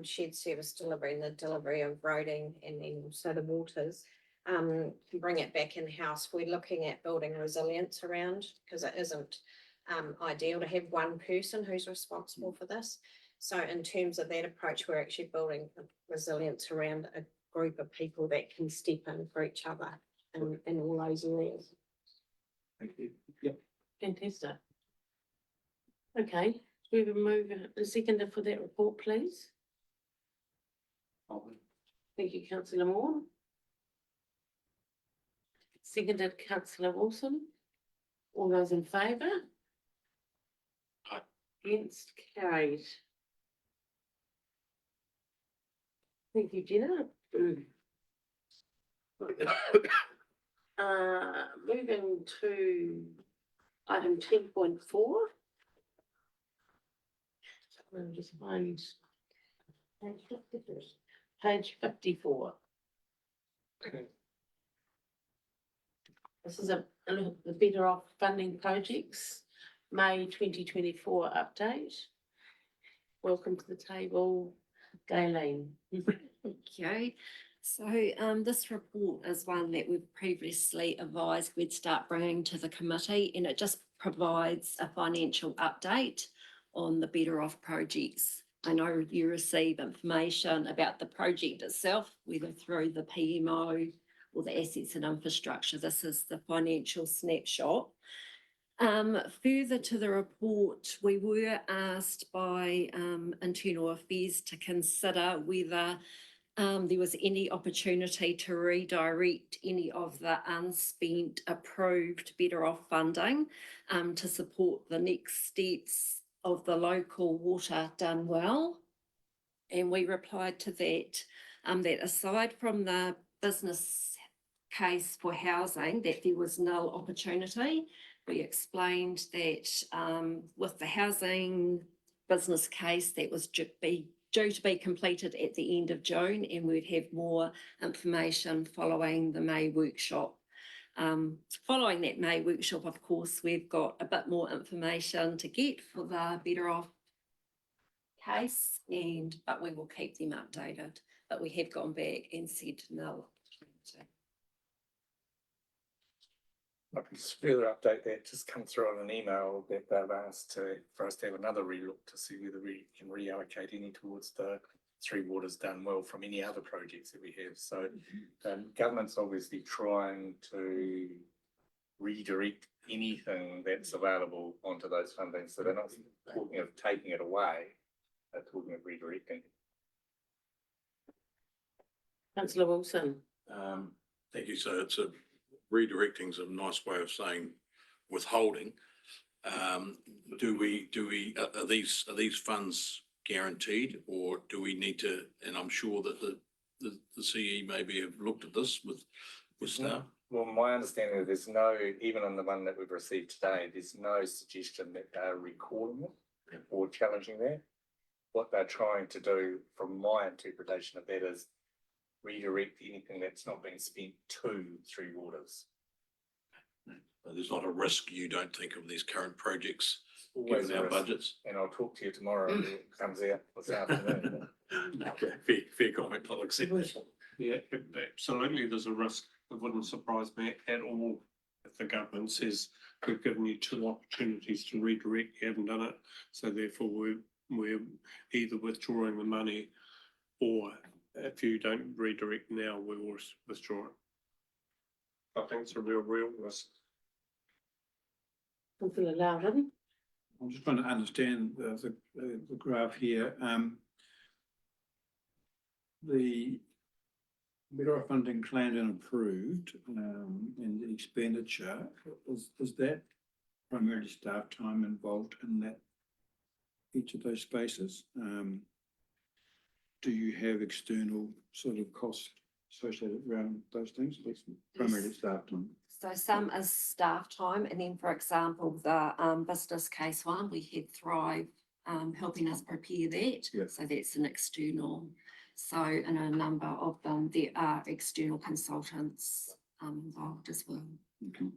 shared service delivery and the delivery of roading and then also the waters, to bring it back in-house, we're looking at building resilience around, because it isn't ideal to have one person who's responsible for this. So in terms of that approach, we're actually building resilience around a group of people that can step in for each other in all those areas. Thank you. Yep. Fantastic. Okay, we will move a seconder for that report, please. Thank you, councillor Moore. Seconded councillor Wilson. All those in favour? Aye. Against, carried. Thank you, Jenna. Moving to item 10.4. I'll just find page 54. This is the Better Off Funding Projects, May 2024 update. Welcome to the table, Gayleen. Okay, so this report is one that we've previously advised we'd start bringing to the committee, and it just provides a financial update on the Better Off projects. I know you receive information about the project itself, whether through the PMO or the assets and infrastructure. This is the financial snapshot. Further to the report, we were asked by Internal Affairs to consider whether there was any opportunity to redirect any of the unspent approved Better Off funding to support the next steps of the local water done well. And we replied to that, that aside from the business case for housing, that there was no opportunity. We explained that with the housing business case that was due to be completed at the end of June, and we'd have more information following the May workshop. Following that May workshop, of course, we've got a bit more information to get for the Better Off case, but we will keep them updated. But we have gone back and said no. I can just further update that, just come through on an email that they've asked for us to have another relook to see whether we can reallocate any towards the Three Waters done well from any other projects that we have. So government's obviously trying to redirect anything that's available onto those fundings. So they're not talking of taking it away, they're talking of redirecting. Councillor Wilson. Thank you. So it's redirecting is a nice way of saying withholding. Are these funds guaranteed, or do we need to, and I'm sure that the CE maybe have looked at this with staff? Well, my understanding is there's no, even on the one that we've received today, there's no suggestion that they're recalling it or challenging that. What they're trying to do, from my interpretation of that, is redirect anything that's not being spent to Three Waters. There's not a risk, you don't think, of these current projects Always given a our risk. budgets? And I'll talk to you tomorrow when it comes out this afternoon. Okay, fair comment, I'll accept that. Yeah, absolutely, there's a risk. It wouldn't surprise me at all if the government says we've given you 2 opportunities to redirect, you haven't done it. So therefore we're either withdrawing the money, or if you don't redirect now, we will withdraw it. I think it's a real risk. Councillor Loudon. I'm just trying to understand the graph here. The Better Off funding planned and approved, and the expenditure, is that primarily staff time involved in that, each of those spaces? Do you have external sort of costs associated around those things? It's primarily staff time. So some is staff time, and then, for example, the business case one, we had Thrive helping us prepare that. Yeah. So that's an external. So in a number of them, there are external consultants involved as well. Okay.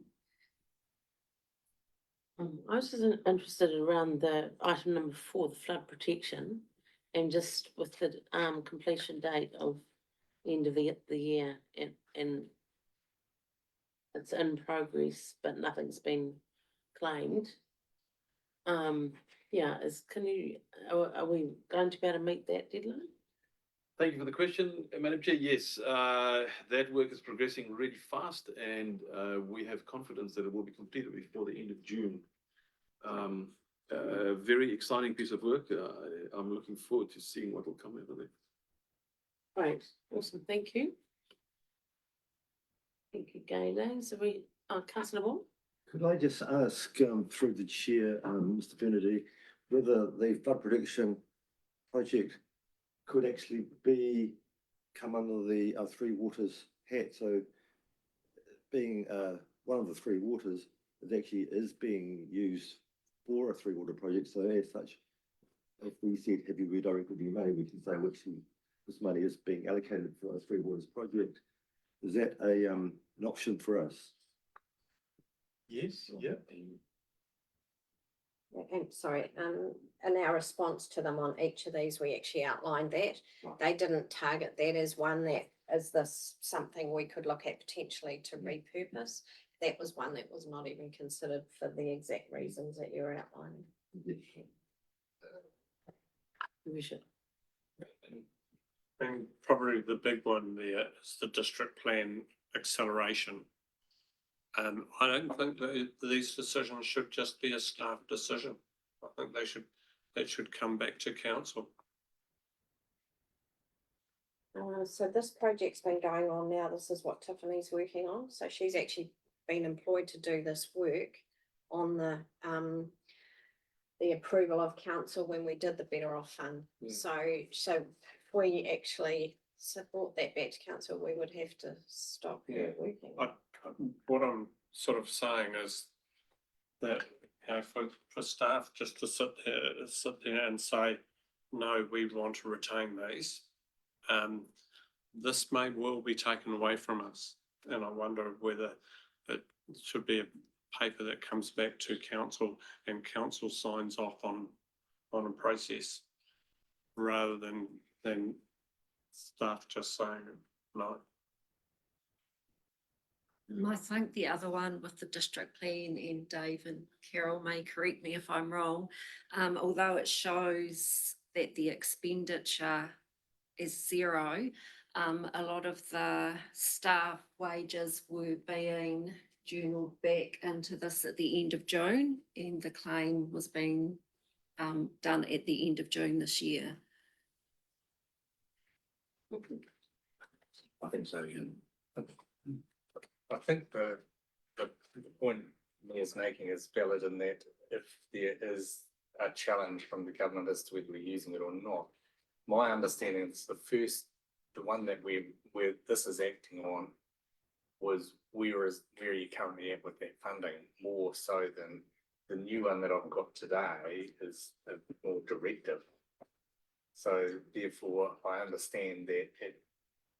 I was just interested around the item number 4, the flood protection, and just with the completion date of the end of the year, and it's in progress, but nothing's been claimed. Yeah, are we going to be able to meet that deadline? Thank you for the question, Madam Chair. Yes, that work is progressing really fast and we have confidence that it will be completed before the end of June. A very exciting piece of work. I'm looking forward to seeing what will come out of it. Great, awesome, thank you. Thank you, Gayla. So councillor Wong? Could I just ask, through the chair, Mr. Kennedy, whether the flood prediction project could actually come under the Three Waters hat? So being one of the Three Waters, it actually is being used for a Three Water project. So as such, if we said heavy redirected money, we can say which this money is being allocated for a Three Waters project. Is that an option for us? Yes, yeah. Sorry, in our response to them on each of these, we actually outlined that. They didn't target that as one that is this something we could look at potentially to repurpose. That was one that was not even considered for the exact reasons that you're outlining. We should. And probably the big one there is the district plan acceleration. I don't think that these decisions should just be a staff decision. I think they should come back to council. So this project's been going on now. This is what Tiffany's working on. So she's actually been employed to do this work on the approval of council when we did the Better Off Fund. So if we actually support that back to council, we would have to stop her working. What I'm sort of saying is that, you know, for staff just to sit there and say, no, we want to retain these, this may well be taken away from us. And I wonder whether it should be a paper that comes back to council and council signs off on a process rather than staff just saying no. I think the other one with the district plan, and Dave and Carol may correct me if I'm wrong, although it shows that the expenditure is zero, a lot of the staff wages were being journaled back into this at the end of June, and the claim was being done at the end of June this year. I think so, yeah. I think the point Mia's making is valid in that if there is a challenge from the government as to whether we're using it or not, my understanding is the one that where this is acting on was where are you currently at with that funding, more so than the new one that I've got today is a more directive. So therefore, I understand that at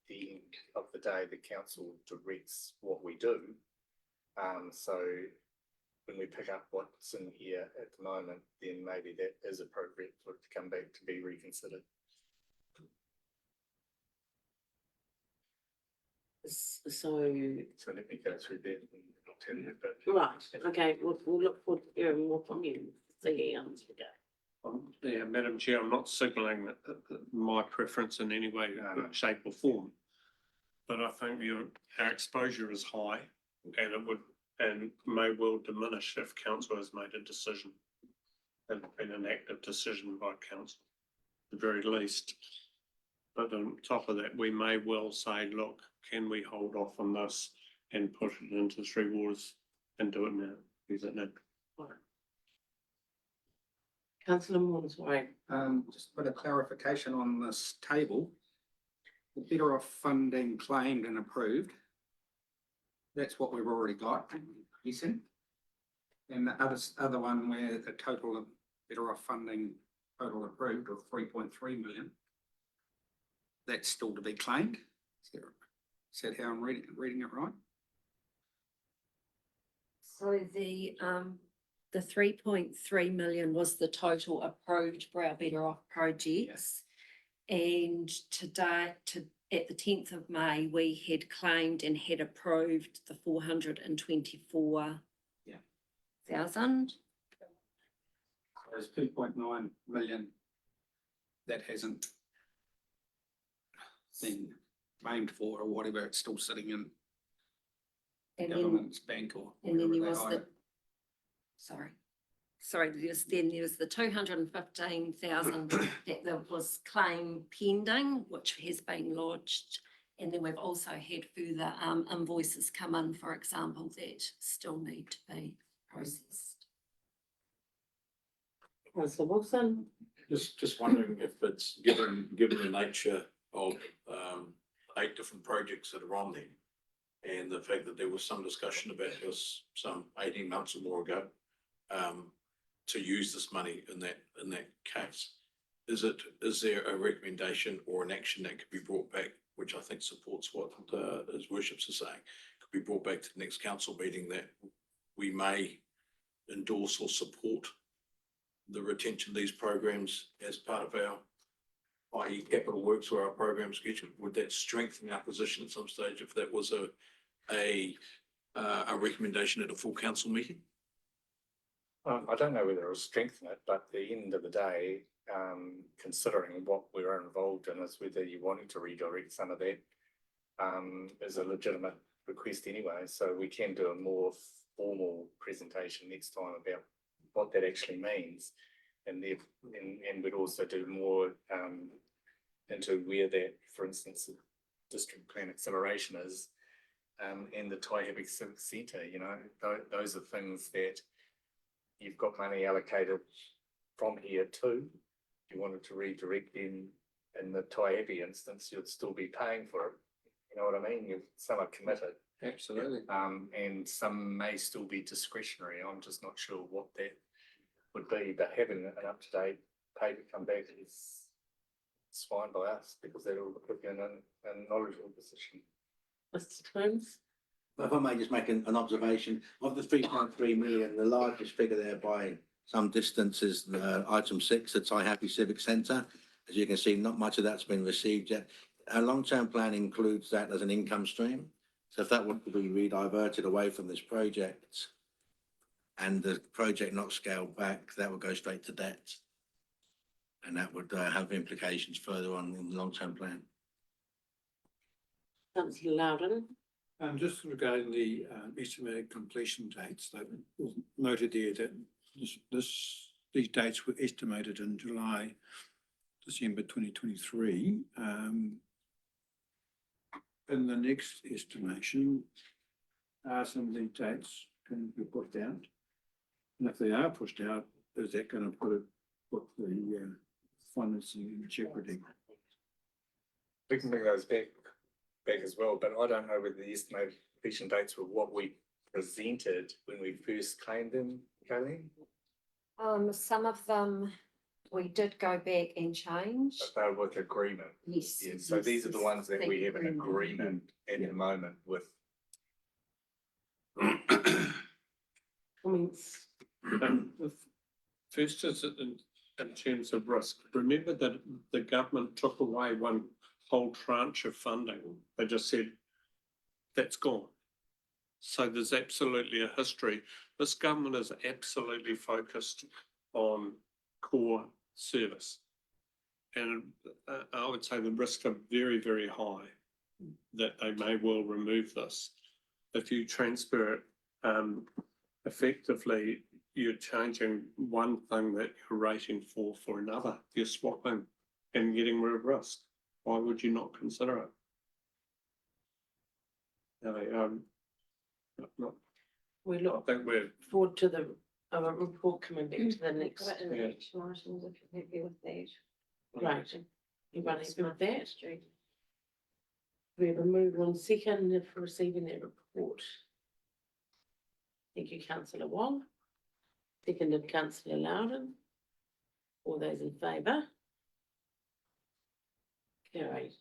the end of the day, the council directs what we do. So when we pick up what's in here at the moment, then maybe that is appropriate for it to come back to be reconsidered. So let me go through that and I'll tell you a bit. right, okay, we'll look forward to hearing more from you. See how we go. Yeah, Madam Chair, I'm not signalling that my preference in any way, shape or form. But I think our exposure is high and may well diminish if council has made a decision and been an active decision by council, at the very least. But on top of that, we may well say, look, can we hold off on this and push it into Three Waters and do it now? Is it now? Councillor Moore, sorry. Just a bit of clarification on this table. The Better Off funding claimed and approved. That's what we've already got, you see? And the other one where the total of Better Off funding, total approved of 3.3 million. That's still to be claimed. Is that how I'm reading it right? So the 3.3 million was the total approved for our Better Off projects. And today, at the 10th of May, we had claimed and had approved the 424,000. There's 2.9 million that hasn't been claimed for or whatever, it's still sitting in And then, government's bank or and then wherever there they was hide the, it. sorry, there was the 215,000 that was claim pending, which has been lodged. And then we've also had further invoices come in, for example, that still need to be processed. Councillor Wilson, Just wondering if it's given the nature of 8 different projects that are on there. And the fact that there was some discussion about this some 18 months or more ago, to use this money in that case. Is there a recommendation or an action that could be brought back, which I think supports what his worships are saying, could be brought back to the next council meeting, that we may endorse or support the retention of these programs as part of our, i.e. capital works or our program schedule? Would that strengthen our position at some stage if that was a recommendation at a full council meeting? I don't know whether it'll strengthen it, but at the end of the day, considering what we're involved in, is whether you wanting to redirect some of that is a legitimate request anyway. So we can do a more formal presentation next time about what that actually means, and we'd also do more into where that, for instance, district plan acceleration is, and the Taihape Civic Centre. You know, those are things that you've got money allocated from here too. If you wanted to redirect them in the Taihape instance, you'd still be paying for it. You know what I mean? Some are committed. Absolutely. And some may still be discretionary. I'm just not sure what that would be, but having an up-to-date paper come back is fine by us, because that'll put you in a knowledgeable position. Mr. Twins, If I may just make an observation, of the 3.3 million, the largest figure there by some distance is item 6, the Taihape Civic Centre. As you can see, not much of that's been received yet. Our long-term plan includes that as an income stream. So if that were to be rediverted away from this project and the project not scaled back, that would go straight to debt. And that would have implications further on in the long-term plan. Councillor Loudon, Just regarding the estimated completion dates, that was noted there that these dates were estimated in July, December 2023. In the next estimation, are some of these dates going to be pushed out? And if they are pushed out, is that going to put the financing in jeopardy? We can bring those back as well, but I don't know whether the estimated completion dates were what we presented when we first claimed them, Kayleen. Some of them we did go back and change. But they were with agreement. Yes. Yeah, so these are the ones that we have an agreement at the moment with. comments. First is in terms of risk. Remember that the government took away one whole tranche of funding. They just said, that's gone. So there's absolutely a history. This government is absolutely focused on core service. And I would say the risks are very, very high that they may well remove this. If you transfer it effectively, you're changing one thing that you're rating for another. You're swapping and getting rid of risk. Why would you not consider it? We I look think we're forward to the report coming back to the next. Put it in the next Martin, if you're happy with that. Right, everybody happy with that? We have a move on second for receiving that report. Thank you, councillor Wong. Seconded councillor Loudon. All those in favour? Carried.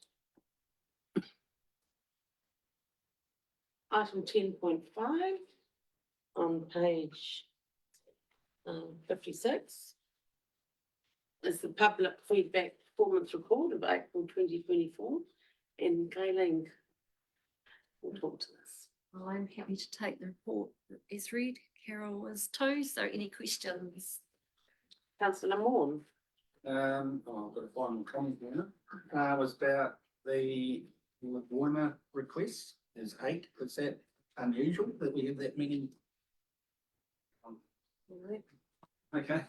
Item 10.5 on page 56 is the public feedback performance report of April 2024, and Kayleen will talk to this. Well, I'm happy to take the report as read. Carol is too, so any questions? Councillor Morn. I've got a final comment here. It was about the Warner requests is 8. Is that unusual that we have that many? Right. Okay.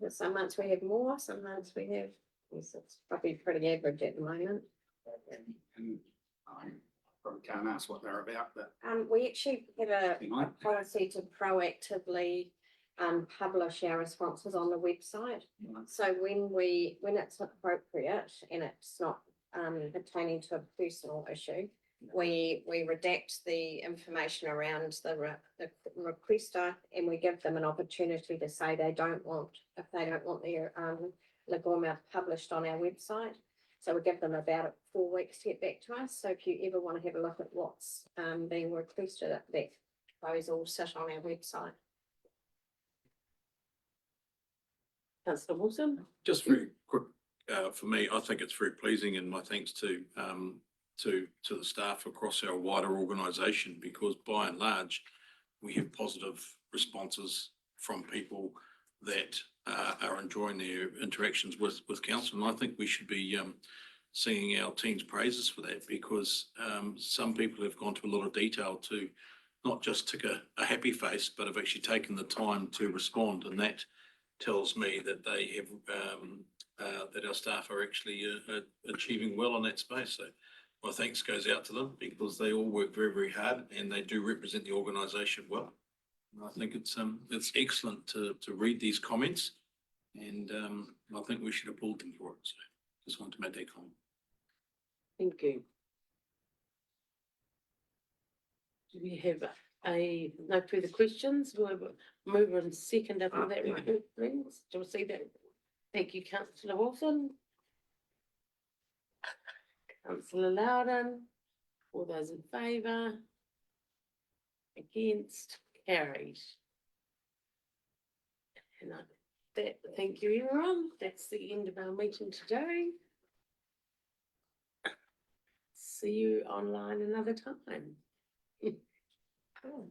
Some months we have more, some months we have, yes, it's probably pretty average at the moment. And I probably can't ask what they're about, but We actually have a you might. policy to proactively publish our responses on the website. So when it's appropriate and it's not pertaining to a personal issue, we redact the information around the requester and we give them an opportunity to say they don't want, if they don't want their legorma published on our website. So we give them about 4 weeks to get back to us. So if you ever want to have a look at what's being requested, those all sit on our website. Councillor Wilson? Just very quick, for me, I think it's very pleasing, and my thanks to the staff across our wider organisation, because by and large, we have positive responses from people that are enjoying their interactions with council. And I think we should be singing our team's praises for that, because some people have gone to a lot of detail to not just tick a happy face, but have actually taken the time to respond. And that tells me that they have, that our staff are actually achieving well in that space. So my thanks goes out to them, because they all work very, very hard and they do represent the organisation well. And I think it's excellent to read these comments, and I think we should applaud them for it. So just wanted to make that comment. Thank you. Do we have no further questions? We'll have a mover and seconder for that report, please. Do we see that? Thank you, councillor Wilson. Councillor Loudon, all those in favour? Against, carried. And thank you, everyone. That's the end of our meeting today. See you online another time. Cool.